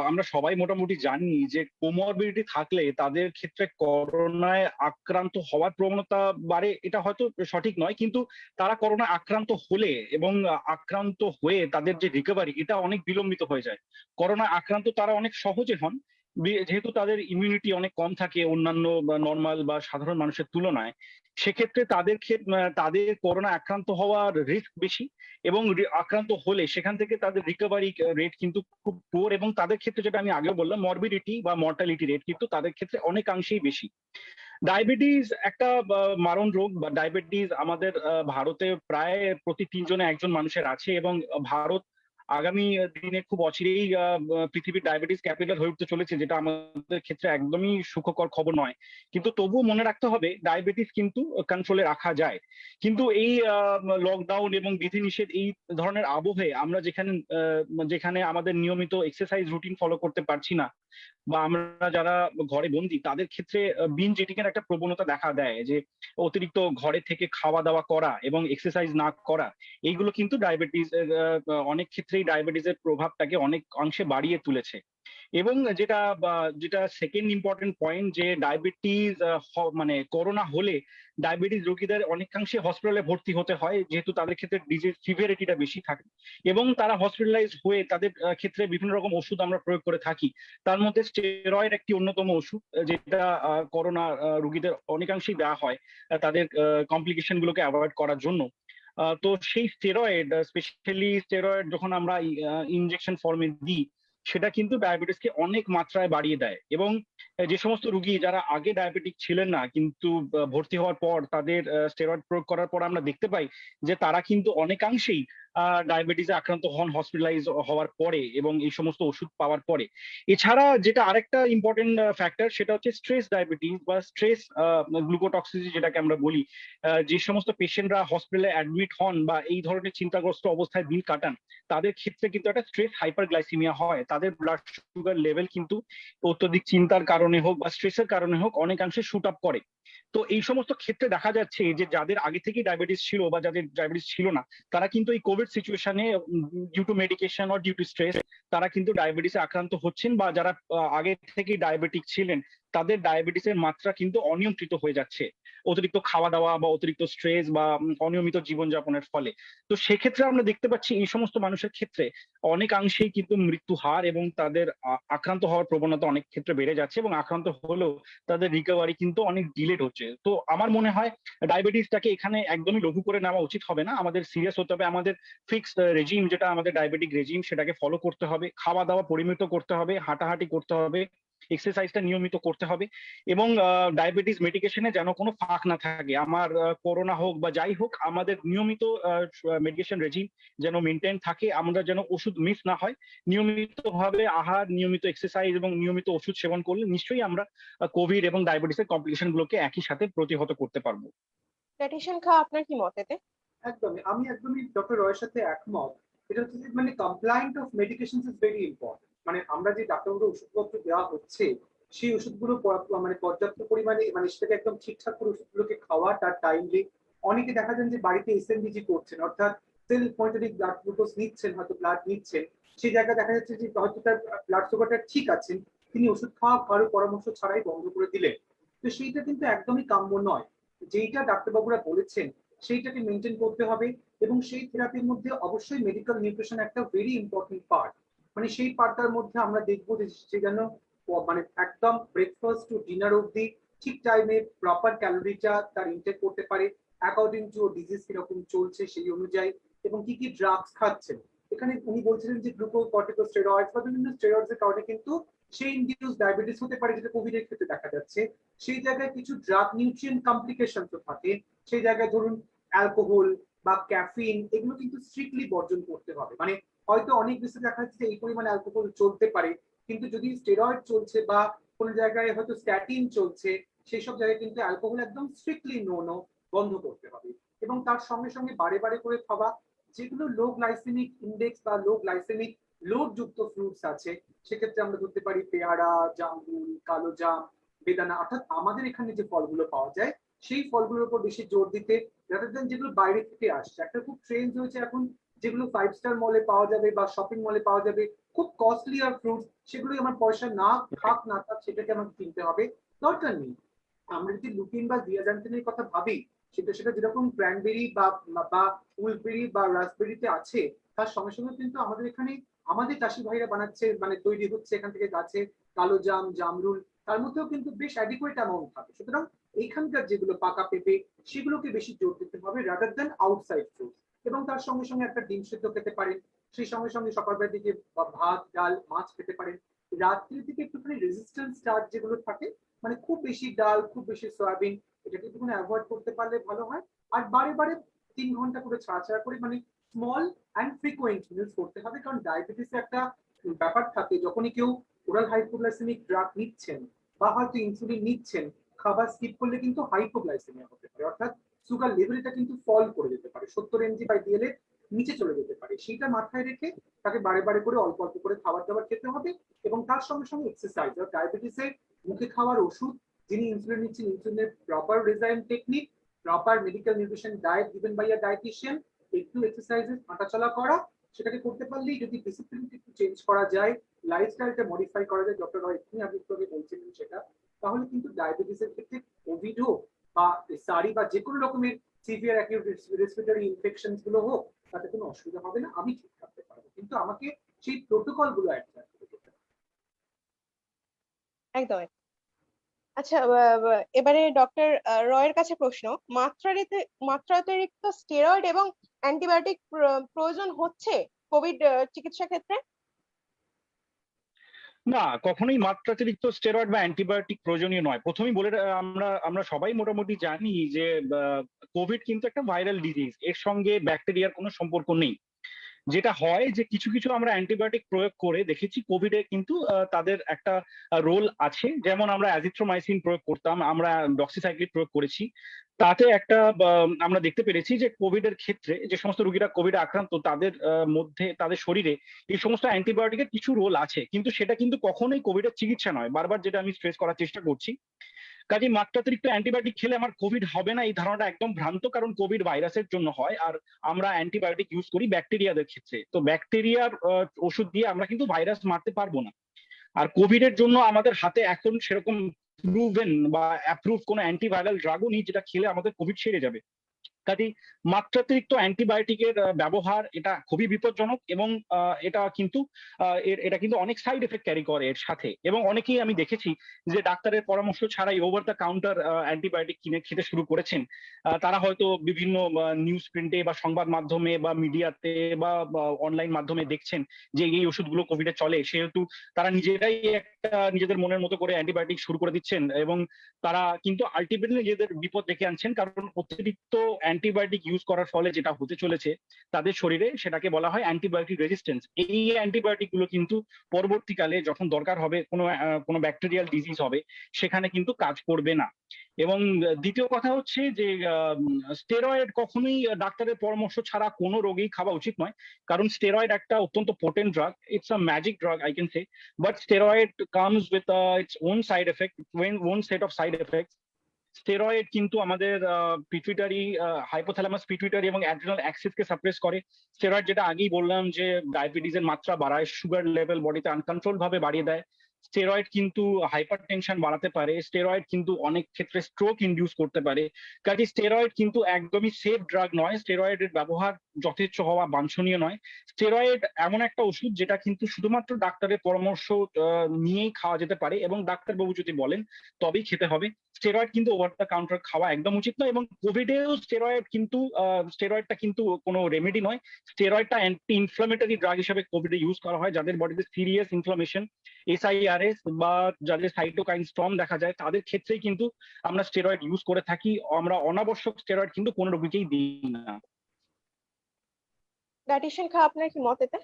আমরা সবাই মোটামুটি জানি যে কোমরবিডিটি থাকলে তাদের ক্ষেত্রে করোনায় আক্রান্ত হওয়ার প্রবণতা বাড়ে, এটা হয়তো সঠিক নয়, কিন্তু তারা করোনায় আক্রান্ত হলে এবং আক্রান্ত হয়ে তাদের যে রিকভারি এটা অনেক বিলম্বিত হয়ে যায়। করোনায় আক্রান্ত তারা অনেক সহজে হন, যেহেতু তাদের ইমিউনিটি অনেক কম থাকে অন্যান্য নর্মাল বা সাধারণ মানুষের তুলনায়। সেক্ষেত্রে তাদের করোনা আক্রান্ত হওয়ার রিস্ক বেশি, এবং আক্রান্ত হলে সেখান থেকে তাদের রিকভারি রেট কিন্তু খুব পুয়ার, এবং তাদের ক্ষেত্রে যেটা আমি আগেও বললাম মরবিডিটি বা মর্টালিটি রেট কিন্তু তাদের ক্ষেত্রে অনেকাংশেই বেশি। ডায়াবেটিস একটা মারণ রোগ, বা ডায়াবেটিস আমাদের ভারতে প্রায় প্রতি 3 জনে একজন মানুষের আছে, এবং ভারত আগামী দিনে খুব অচিরেই পৃথিবীর ডায়াবেটিস ক্যাপিটাল হয়ে উঠতে চলেছে, যেটা আমাদের ক্ষেত্রে একদমই সুখকর খবর নয়। কিন্তু তবুও মনে রাখতে হবে ডায়াবেটিস কিন্তু কন্ট্রোলে রাখা যায়। কিন্তু এই লকডাউন এবং বিধিনিষেধ এই ধরনের আবহে আমরা যেখানে আমাদের নিয়মিত এক্সারসাইজ রুটিন ফলো করতে পারছি না, বা আমরা যারা ঘরে বন্দি, তাদের ক্ষেত্রে বিঞ্জ ইটিং এর একটা প্রবণতা দেখা দেয়, যে অতিরিক্ত ঘরে থেকে খাওয়া দাওয়া করা এবং এক্সারসাইজ না করা, এইগুলো কিন্তু ডায়াবেটিস অনেক ক্ষেত্রেই ডায়াবেটিসের প্রভাবটাকে অনেক অংশে বাড়িয়ে তুলেছে। এবং যেটা সেকেন্ড ইম্পর্টেন্ট পয়েন্ট, যে ডায়াবেটিস মানে করোনা হলে ডায়াবেটিস রোগীদের অনেকাংশে হসপিটালে ভর্তি হতে হয়, যেহেতু তাদের ক্ষেত্রে ডিজিজ সিভিয়ারিটিটা বেশি থাকে, এবং তারা হসপিটালাইজ হয়ে তাদের ক্ষেত্রে বিভিন্ন রকম ওষুধ আমরা প্রয়োগ করে থাকি। তার মধ্যে স্টেরয়েড একটি অন্যতম ওষুধ, যেটা করোনা রোগীদের অনেকাংশেই দেওয়া হয় তাদের কমপ্লিকেশন গুলোকে অ্যাভয়েড করার জন্য। তো সেই স্পেশালি স্টেরয়েড যখন আমরা ইনজেকশন ফর্মে দিই, সেটা কিন্তু ডায়াবেটিসকে অনেক মাত্রায় বাড়িয়ে দেয়। এবং যে সমস্ত রোগী যারা আগে ডায়াবেটিক ছিলেন না, কিন্তু ভর্তি হওয়ার পর তাদের স্টেরয়েড প্রয়োগ করার পর আমরা দেখতে পাই যে তারা কিন্তু অনেকাংশেই ডায়াবেটিসে আক্রান্ত হন হসপিটালাইজ হওয়ার পরে এবং এই সমস্ত ওষুধ পাওয়ার পরে। এছাড়া যেটা আরেকটা ইম্পর্টেন্ট ফ্যাক্টর, সেটা হচ্ছে স্ট্রেস ডায়াবেটিস বা স্ট্রেস গ্লুকোটক্সিসিটি, যেটাকে আমরা বলি। যে সমস্ত পেশেন্টরা হসপিটালে অ্যাডমিট হন বা এই ধরনের চিন্তাগ্রস্ত অবস্থায় দিন কাটান, তাদের ক্ষেত্রে কিন্তু একটা স্ট্রেস হাইপারগ্লাইসিমিয়া হয়, তাদের ব্লাড সুগার লেভেল কিন্তু অত্যধিক চিন্তার কারণে হোক বা স্ট্রেসের কারণে হোক অনেকাংশে শুট আপ করে। তো এই সমস্ত ক্ষেত্রে দেখা যাচ্ছে যে যাদের আগে থেকেই ডায়াবেটিস ছিল বা যাদের ডায়াবেটিস ছিল না, তারা কিন্তু এই কোভিড সিচুয়েশনে due to medication or due to stress তারা কিন্তু ডায়াবেটিসে আক্রান্ত হচ্ছেন, বা যারা আগে থেকেই ডায়াবেটিক ছিলেন তাদের ডায়াবেটিসের মাত্রা কিন্তু অনিয়ন্ত্রিত হয়ে যাচ্ছে অতিরিক্ত খাওয়া দাওয়া বা অতিরিক্ত স্ট্রেস বা অনিয়মিত জীবনযাপনের ফলে। তো সেক্ষেত্রে আমরা দেখতে পাচ্ছি এই সমস্ত মানুষের ক্ষেত্রে অনেকাংশেই কিন্তু মৃত্যু হার এবং তাদের আক্রান্ত হওয়ার প্রবণতা অনেক ক্ষেত্রে বেড়ে যাচ্ছে, এবং আক্রান্ত হলেও তাদের রিকভারি কিন্তু অনেক ডিলেড হচ্ছে। তো আমার মনে হয় ডায়াবেটিসটাকে এখানে একদমই লঘু করে নেওয়া উচিত হবে না, আমাদের সিরিয়াস হতে হবে। আমাদের ফিক্সড রেজিম, যেটা আমাদের ডায়াবেটিক রেজিম, সেটাকে ফলো করতে হবে, খাওয়া দাওয়া পরিমিত করতে হবে, হাঁটাহাঁটি করতে হবে, এক্সারসাইজটা নিয়মিত করতে হবে, এবং ডায়াবেটিস মেডিকেশনে যেন কোনো ফাঁক না থাকে। আমার করোনা হোক বা যাই হোক, আমাদের নিয়মিত মেডিকেশন রেজিম যেন মেনটেন থাকে, আমরা যেন ওষুধ মিস না হয়। নিয়মিতভাবে আহার, নিয়মিত এক্সারসাইজ এবং নিয়মিত ওষুধ সেবন করলে নিশ্চয়ই আমরা কোভিড এবং ডায়াবেটিসের কমপ্লিকেশন গুলোকে একই সাথে প্রতিহত করতে পারবো। ডায়েটিশিয়ান খা, আপনার কি মত এতে? আমি একদমই ডক্টর রয়ের সাথে একমত। এটা হচ্ছে যে মানে compliant of medication is very important. মানে আমরা যে ডাক্তারবাবু ওষুধপত্র দেওয়া হচ্ছে, সেই ওষুধগুলো মানে পর্যাপ্ত পরিমাণে মানে সেটাকে একদম ঠিকঠাক করে ওষুধগুলোকে খাওয়া, তার টাইমলি। অনেকে দেখা যান যে বাড়িতে এসএমবিজি করছেন, অর্থাৎ সেলফ মনিটরিং ব্লাড গ্লুকোজ নিচ্ছেন, হয়তো ব্লাড নিচ্ছেন, সেই জায়গায় দেখা যাচ্ছে যে হয়তো তার ব্লাড সুগারটা ঠিক আছে, তিনি ওষুধ খাওয়া কারো পরামর্শ ছাড়াই বন্ধ করে দিলেন। তো সেইটা কিন্তু একদমই কাম্য নয়। যেইটা ডাক্তারবাবুরা বলেছেন সেইটাকে মেনটেন করতে হবে, এবং সেই থেরাপির মধ্যে অবশ্যই মেডিকেল নিউট্রিশন একটা ভেরি ইম্পর্টেন্ট পার্ট। মানে সেই পার্টটার মধ্যে আমরা দেখবো যে সে যেন মানে একদম ব্রেকফাস্ট টু ডিনার অবধি ঠিক টাইমে প্রপার ক্যালোরিটা তার ইনটেক করতে পারে, অ্যাকর্ডিং টু ডিজিজ কিরকম চলছে সেই অনুযায়ী, এবং কি কি ড্রাগস খাচ্ছেন। এখানে উনি বলছিলেন যে গ্লুকোকর্টিকোস্টেরয়েডস বা বিভিন্ন স্টেরয়েডস এর কারণে কিন্তু সেই ইনডিউস ডায়াবেটিস হতে পারে, যেটা কোভিড এর ক্ষেত্রে দেখা যাচ্ছে। সেই জায়গায় কিছু ড্রাগ নিউট্রিয়েন্ট কমপ্লিকেশন তো থাকে। সেই জায়গায় ধরুন অ্যালকোহল বা ক্যাফিন, এগুলো কিন্তু স্ট্রিক্টলি বর্জন করতে হবে। মানে হয়তো অনেক বেশি দেখা যাচ্ছে যে এই পরিমাণ অ্যালকোহল চলতে পারে, কিন্তু যদি স্টেরয়েড চলছে বা কোনো জায়গায় হয়তো স্ট্যাটিন চলছে, সেই সব জায়গায় কিন্তু অ্যালকোহল একদম স্ট্রিক্টলি নো বন্ধ করতে হবে। এবং তার সঙ্গে সঙ্গে বারে বারে করে খাওয়া, যেগুলো লো গ্লাইসেমিক ইন্ডেক্স বা লো গ্লাইসেমিক লোড যুক্ত ফ্রুটস আছে, সেক্ষেত্রে আমরা ধরতে পারি পেয়ারা, জামরুল, কালো জাম, বেদানা, অর্থাৎ আমাদের এখানে যে ফলগুলো পাওয়া যায় সেই ফলগুলোর উপর বেশি জোর দিতে, রাদার দেন যেগুলো বাইরে থেকে আসছে। একটা খুব ট্রেন্ড হয়েছে এখন, যেগুলো 5 স্টার মলে পাওয়া যাবে বা শপিং মলে পাওয়া যাবে, খুব কস্টলি আর ফ্রুটস, সেগুলোই আমার পয়সা না থাক না থাক সেটাকে আমাকে কিনতে হবে, দরকার নেই। আমরা যদি লুটিন বা জিয়াজান্তিনের কথা ভাবি, সেটা যেরকম ক্র্যানবেরি বা উলবেরি বা রাসবেরিতে আছে, তার সঙ্গে সঙ্গে কিন্তু আমাদের এখানে আমাদের চাষি ভাইরা বানাচ্ছে, মানে তৈরি হচ্ছে এখান থেকে গাছে, কালো জাম, জামরুল, তার মধ্যেও কিন্তু বেশ অ্যাডিকুয়েট অ্যামাউন্ট থাকে। সুতরাং এইখানকার যেগুলো পাকা পেঁপে, সেগুলোকে বেশি জোর দিতে হবে রাদার দেন আউটসাইড ফুড। এবং তার সঙ্গে সঙ্গে একটা ডিম সেদ্ধ খেতে পারেন, সেই সঙ্গে সঙ্গে সকালবেলার দিকে ভাত, ডাল, মাছ খেতে পারেন। রাত্রির দিকে একটুখানি রেজিস্ট্যান্স স্টার্চ যেগুলো থাকে, মানে খুব বেশি ডাল, খুব বেশি সয়াবিন, এটাকে একটুখানি অ্যাভয়েড করতে পারলে ভালো হয়। আর বারে বারে 3 ঘন্টা করে ছাড়া ছাড়া করে মানে স্মল অ্যান্ড ফ্রিকোয়েন্ট মিলস করতে হবে। কারণ ডায়াবেটিসে একটা ব্যাপার থাকে, যখনই কেউ ওরাল হাইপোগ্লাইসেমিক ড্রাগ নিচ্ছেন বা হয়তো ইনসুলিন নিচ্ছেন, খাবার স্কিপ করলে কিন্তু হাইপোগ্লাইসেমিয়া হতে পারে, অর্থাৎ সুগার লেভেলটা কিন্তু ফল করে যেতে পারে, 70 mg/dl এর নিচে চলে যেতে পারে। সেইটা মাথায় রেখে তাকে বারে বারে করে অল্প অল্প করে খাবার দাবার খেতে হবে, এবং তার সঙ্গে সঙ্গে এক্সারসাইজ। আর ডায়াবেটিসে মুখে খাওয়ার ওষুধ, যিনি ইনসুলিন নিচ্ছেন, ইনসুলিনের proper regime technique, proper medical nutrition diet given by a dietitian, একটু এক্সারসাইজেস, হাঁটাচলা করা, সেটাকে করতে পারলেই, যদি ডিসিপ্লিন একটু চেঞ্জ করা যায়, লাইফস্টাইলটা মডিফাই করা যায়, ডক্টর রয় এক্ষুনি আপনি একটু বলছিলেন সেটা, তাহলে কিন্তু ডায়াবেটিসের ক্ষেত্রে কোভিড হোক বা সারি বা যে কোনো রকমের সিভিয়ার অ্যাকিউট রেসপিরেটরি ইনফেকশন গুলো হোক, তাতে কোনো অসুবিধা হবে না, আমি ঠিক থাকতে পারবো। কিন্তু আমাকে সেই প্রোটোকল গুলো অ্যাডজাস্ট করতে হবে। একদম। আচ্ছা, এবারে ডক্টর রয়ের কাছে প্রশ্ন, মাত্রাতিরিক্ত স্টেরয়েড এবং অ্যান্টিবায়োটিক প্রয়োজন হচ্ছে কোভিড চিকিৎসা ক্ষেত্রে? না, কখনোই মাত্রাতিরিক্ত স্টেরয়েড বা অ্যান্টিবায়োটিক প্রয়োজনীয় নয়। প্রথমেই বলে আমরা আমরা সবাই মোটামুটি জানি যে কোভিড কিন্তু একটা ভাইরাল ডিজিজ, এর সঙ্গে ব্যাকটেরিয়ার কোনো সম্পর্ক নেই। যেটা হয় যে কিছু কিছু আমরা অ্যান্টিবায়োটিক প্রয়োগ করে দেখেছি কোভিডে কিন্তু তাদের একটা রোল আছে। যেমন আমরা অ্যাজিথ্রোমাইসিন প্রয়োগ করতাম, আমরা ডক্সিসাইক্লিন প্রয়োগ করেছি, তাতে একটা আমরা দেখতে পেরেছি যে কোভিড এর ক্ষেত্রে যে সমস্ত রোগীরা কোভিডে আক্রান্ত তাদের মধ্যে, তাদের শরীরে এই সমস্ত অ্যান্টিবায়োটিকের কিছু রোল আছে, কিন্তু সেটা কিন্তু কখনোই কোভিডের চিকিৎসা নয়। বারবার যেটা আমি স্ট্রেস করার চেষ্টা করছি, কাজে মাত্রাতিরিক্ত অ্যান্টিবায়োটিক খেলে আমার কোভিড হবে না, এই ধারণাটা একদম ভ্রান্ত। কারণ কোভিড ভাইরাসের জন্য হয়, আর আমরা অ্যান্টিবায়োটিক ইউজ করি ব্যাকটেরিয়াদের ক্ষেত্রে। তো ব্যাকটেরিয়ার ওষুধ দিয়ে আমরা কিন্তু ভাইরাস মারতে পারবো না। আর কোভিড এর জন্য আমাদের হাতে এখন সেরকম প্রুভেন বা অ্যাপ্রুভ কোনো অ্যান্টিভাইরাল ড্রাগও নেই যেটা খেলে আমাদের কোভিড সেরে যাবে। কাজেই মাত্রাতিরিক্ত অ্যান্টিবায়োটিকের ব্যবহার এটা খুবই বিপজ্জনক, এবং এটা কিন্তু অনেক সাইড এফেক্ট ক্যারি করে এর সাথে। এবং অনেকেই আমি দেখেছি যে ডাক্তারের পরামর্শ ছাড়াই ওভার দ্য কাউন্টার অ্যান্টিবায়োটিক কিনে খেতে শুরু করেছেন। তারা হয়তো বিভিন্ন নিউজ প্রিন্টে বা সংবাদ মাধ্যমে বা মিডিয়াতে বা অনলাইন মাধ্যমে দেখছেন যে এই ওষুধগুলো কোভিডে চলে, সেহেতু তারা নিজেরাই একটা নিজেদের মনের মতো করে অ্যান্টিবায়োটিক শুরু করে দিচ্ছেন, এবং তারা কিন্তু আলটিমেটলি নিজেদের বিপদ ডেকে আনছেন। কারণ অতিরিক্ত অ্যান্টিবায়োটিক ইউজ করার ফলে যেটা হতে চলেছে তাদের শরীরে, সেটাকে বলা হয় অ্যান্টিবায়োটিক রেজিস্ট্যান্স। এই অ্যান্টিবায়োটিক গুলো কিন্তু পরবর্তীকালে যখন দরকার হবে, কোনো ব্যাকটেরিয়াল ডিজিজ হবে, সেখানে কিন্তু কাজ করবে না। এবং দ্বিতীয় কথা হচ্ছে যে স্টেরয়েড কখনোই ডাক্তারের পরামর্শ ছাড়া কোনো রোগী খাওয়া উচিত নয়। কারণ স্টেরয়েড একটা অত্যন্ত potent drug, it's a magic drug I can say, but steroid comes with its own side effect, own set of side effect. Steroid কিন্তু আমাদের পিটুইটারি, হাইপোথ্যালামাস পিটুইটারি এবং অ্যাড্রিনাল অ্যাক্সিসকে সাপ্রেস করে। স্টেরয়েড, যেটা আগেই বললাম, যে ডায়াবেটিসের মাত্রা বাড়ায়, সুগার লেভেল বডিতে আনকন্ট্রোল ভাবে বাড়িয়ে দেয়। স্টেরয়েড কিন্তু হাইপার টেনশন বাড়াতে পারে। স্টেরয়েড কিন্তু অনেক ক্ষেত্রে স্ট্রোক ইনডিউস করতে পারে। কাজে স্টেরয়েড কিন্তু একদমই সেফ ড্রাগ নয়। স্টেরয়েডের ব্যবহার যথেচ্ছ হওয়া বাঞ্ছনীয় নয়। স্টেরয়েড এমন একটা ওষুধ যেটা কিন্তু শুধুমাত্র ডাক্তারের পরামর্শ নিয়েই খাওয়া যেতে পারে, এবং ডাক্তারবাবু যদি বলেন তবেই খেতে হবে। স্টেরয়েড কিন্তু ওভার দ্য কাউন্টার খাওয়া একদম উচিত নয়। এবং কোভিডেও স্টেরয়েডটা কিন্তু কোনো রেমেডি নয়। স্টেরয়েডটা অ্যান্টি ইনফ্লামেটরি ড্রাগ হিসেবে কোভিডে ইউজ করা হয়। যাদের বডিতে সিরিয়াস ইনফ্লামেশন, SIRS, বা যাদের সাইটোকাইন স্টর্ম দেখা যায়, তাদের ক্ষেত্রেই কিন্তু আমরা স্টেরয়েড ইউজ করে থাকি। আমরা অনাবশ্যক স্টেরয়েড কিন্তু কোনো রোগীকেই দিই না। ডায়েটিশিয়ান খা, আপনার কি মত এতে?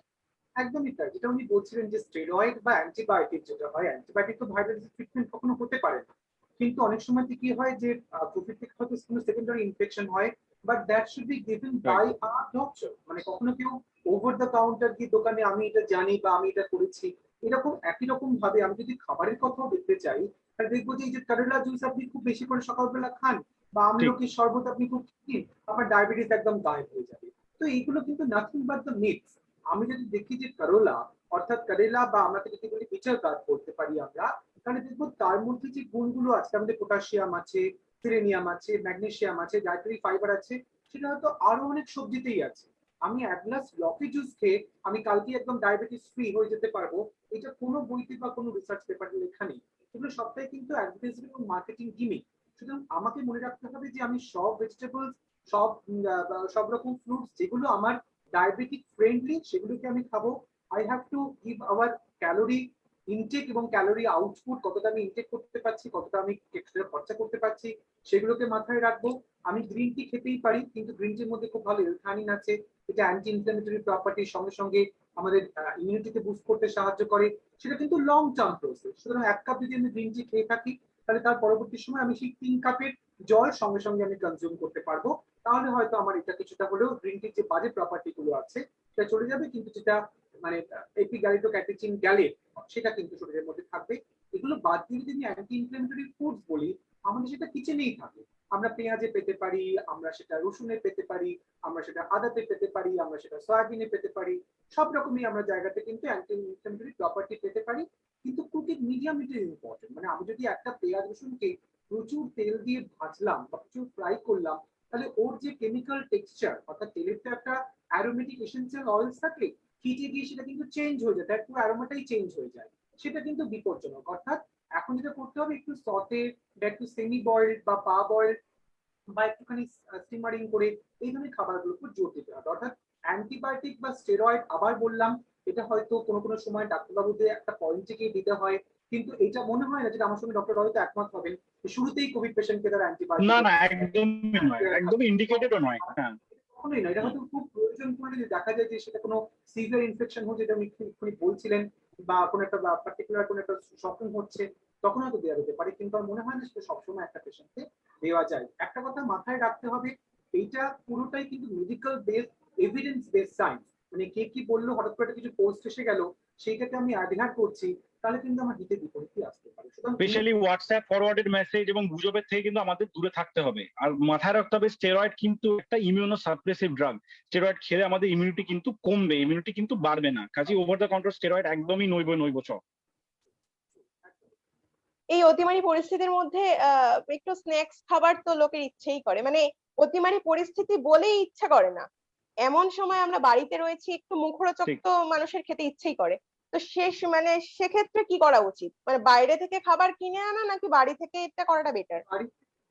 একদমই তাই, যেটা উনি বলছিলেন যে স্টেরয়েড বা অ্যান্টিবায়োটিক যেটা হয়, অ্যান্টিবায়োটিক তো ভাইরাল ট্রিটমেন্ট কখনো হতে পারে না, কিন্তু অনেক সময় কি হয় যে কোভিড থেকে হয়তো কোনো সেকেন্ডারি ইনফেকশন হয়, but that should be given by a doctor. মানে কখনো কেউ ওভার দ্য কাউন্টার কি দোকানে আমি এটা জানি বা আমি এটা করেছি, এরকম একই রকম ভাবে আমি যদি খাবারের কথাও দেখতে চাই, তাহলে দেখবো যে এই যে কারেলা জুস আপনি খুব বেশি করে সকালবেলা খান, বা ঠিক। আমলকির শরবত আপনি খুব খান, আপনার ডায়াবেটিস একদম গায়েব হয়ে যাবে। তো এইগুলো কিন্তু নাথিং বাট দ্য মিথস। আমি যদি দেখি যে করোলা, অর্থাৎ কারেলা, বা আমরা যদি বলি বিটার গার্ড করতে পারি আমরা, তাহলে দেখবো তার মধ্যে যে গুণগুলো আছে, তার মধ্যে পটাশিয়াম আছে, সিলেনিয়াম আছে, ম্যাগনেসিয়াম আছে, ডায়েটারি ফাইবার আছে, সেটা হয়তো আরো অনেক সবজিতেই আছে। আমি এক গ্লাস লকি জুস খেয়ে আমি কালকে একদম ডায়াবেটিস ফ্রি হয়ে যেতে পারবো, এটা কোনো বইতে বা কোনো রিসার্চ পেপারে লেখা নেই। এগুলো সবটাই কিন্তু অ্যাডভার্টাইজমেন্ট এবং মার্কেটিং গিমিক। সুতরাং আমাকে মনে রাখতে হবে যে আমি সব ভেজিটেবলস, সব সব রকম ফ্রুটস যেগুলো আমার ডায়াবেটিক ফ্রেন্ডলি, সেগুলোকে আমি খাবো। I have to give hour calorie intact এবং ক্যালোরি আউটপুট, কতটা আমি ইনটেক করতে পারছি, কতটা আমি এক্সট্রা খরচা করতে পারছি, সেগুলোকে মাথায় রাখবো। আমি গ্রিন টি খেতেই পারি, কিন্তু গ্রিন টির মধ্যে খুব ভালো এলথানিন আছে, এটা অ্যান্টি ইনফ্লামেটরি প্রপার্টির সঙ্গে সঙ্গে আমাদের ইমিউনিটিকে বুস্ট করতে সাহায্য করে। সেটা কিন্তু লং টার্ম প্রসেস। সুতরাং এক কাপ যদি আমি গ্রিন টি খেয়ে থাকি, তাহলে তার পরবর্তী সময় আমি সেই 3 কাপের জল সঙ্গে সঙ্গে আমি কনজিউম করতে পারবো। তাহলে হয়তো আমার এটা কিছুটা হলেও গ্রিন টির যে বাজে প্রপার্টি গুলো আছে সেটা চলে যাবে, কিন্তু যেটা মানে এপিগ্যালিটোক্যাটেচিন গ্যালেট, সেটা কিন্তু শরীরের মধ্যে থাকবে। এগুলো বাদ দিয়ে যদি অ্যান্টি ইনফ্লেমেটরি ফুডস বলি, আমাদের সেটা কিচেনেই থাকে। আমরা পেঁয়াজে পেতে পারি, আমরা সেটা রসুনে পেতে পারি, আমরা সেটা আদাতে পেতে পারি, আমরা সেটা সয়াবিনে পেতে পারি। সব রকমই আমরা জায়গাতে কিন্তু অ্যান্টি ইনফ্লেমেটরি প্রপার্টি পেতে পারি। কিন্তু cooking medium it is important. মানে আমি যদি একটা পেঁয়াজ রসুনকে প্রচুর তেল দিয়ে ভাজলাম বা প্রচুর ফ্রাই করলাম, তাহলে ওর যে কেমিক্যাল টেক্সচার, অর্থাৎ তেলের তো একটা অ্যারোমেটিক এসেন্সিয়াল অয়েলস থাকে, হিটে গিয়ে সেটা কিন্তু চেঞ্জ হয়ে যায়, তার পুরো অ্যারোমাটাই চেঞ্জ হয়ে যায়। সেটা কিন্তু বিপজ্জনক। অর্থাৎ এখন যেটা করতে হবে, একটু সটে বা একটু সেমি বয়েলড বা পা বয়েলড বা একটুখানি স্টিমারিং করে এই ধরনের খাবারগুলোর উপর জোর দিতে হবে। অর্থাৎ অ্যান্টিবায়োটিক বা স্টেরয়েড, আবার বললাম, এটা হয়তো কোনো কোনো সময় ডাক্তারবাবুদের একটা পয়েন্টে গিয়ে দিতে হয়, কিন্তু এটা মনে হয় না, যেটা আমার সঙ্গে ডক্টর হয়তো একমত হবেন, শুরুতেই কোভিড পেশেন্টকে তারা না, অ্যান্টিবায়োটিক না, একদমই নয়, একদমই ইন্ডিকেটেডও নয়। হ্যাঁ। কখনোই না। এটা হয়তো খুব প্রয়োজন পড়লে যদি দেখা যায় যে সেটা কোনো সিভিয়ার ইনফেকশন হচ্ছে, যেটা উনি বলছিলেন, বা কোনো একটা পার্টিকুলার কোনো একটা শপিং হচ্ছে, তখন হয়তো দেওয়া যেতে পারে, কিন্তু আমার মনে হয় না সেটা সবসময় একটা পেশেন্টকে দেওয়া যায়। একটা কথা মাথায় রাখতে হবে, এইটা পুরোটাই কিন্তু medical base, evidence base science. মানে কে কি বললো, হঠাৎ করে কিছু পোস্ট এসে গেল, সেইটাকে আমি অ্যাডহার করছি, তাহলে কিন্তু আমার হিতে বিপরীতই আসতে পারে। সুতরাং স্পেশালি হোয়াটসঅ্যাপ ফরওয়ার্ডেড মেসেজ এবং গুজবের থেকে কিন্তু আমাদের দূরে থাকতে হবে। আর মাথায় রাখতে হবে, স্টেরয়েড কিন্তু একটা ইমিউনো সাপ্রেসিভ ড্রাগ। স্টেরয়েড খেলে আমাদের ইমিউনিটি কিন্তু কমবে, ইমিউনিটি কিন্তু বাড়বে না। কাজে ওভার দ্য কাউন্টার স্টেরয়েড একদমই নইব চ। এই অতিমারি পরিস্থিতির মধ্যে একটু স্ন্যাক্স খাবার তো লোকের ইচ্ছেই করে, মানে অতিমারি পরিস্থিতি বলেই ইচ্ছা করে না, এমন সময় আমরা বাড়িতে রয়েছি, একটু মুখরোচক ঠিক। তো মানুষের খেতে ইচ্ছেই করে। তো মানে সেক্ষেত্রে কি করা উচিত, মানে বাইরে থেকে খাবার কিনে আনা নাকি বাড়ি থেকে এটা করাটা বেটার?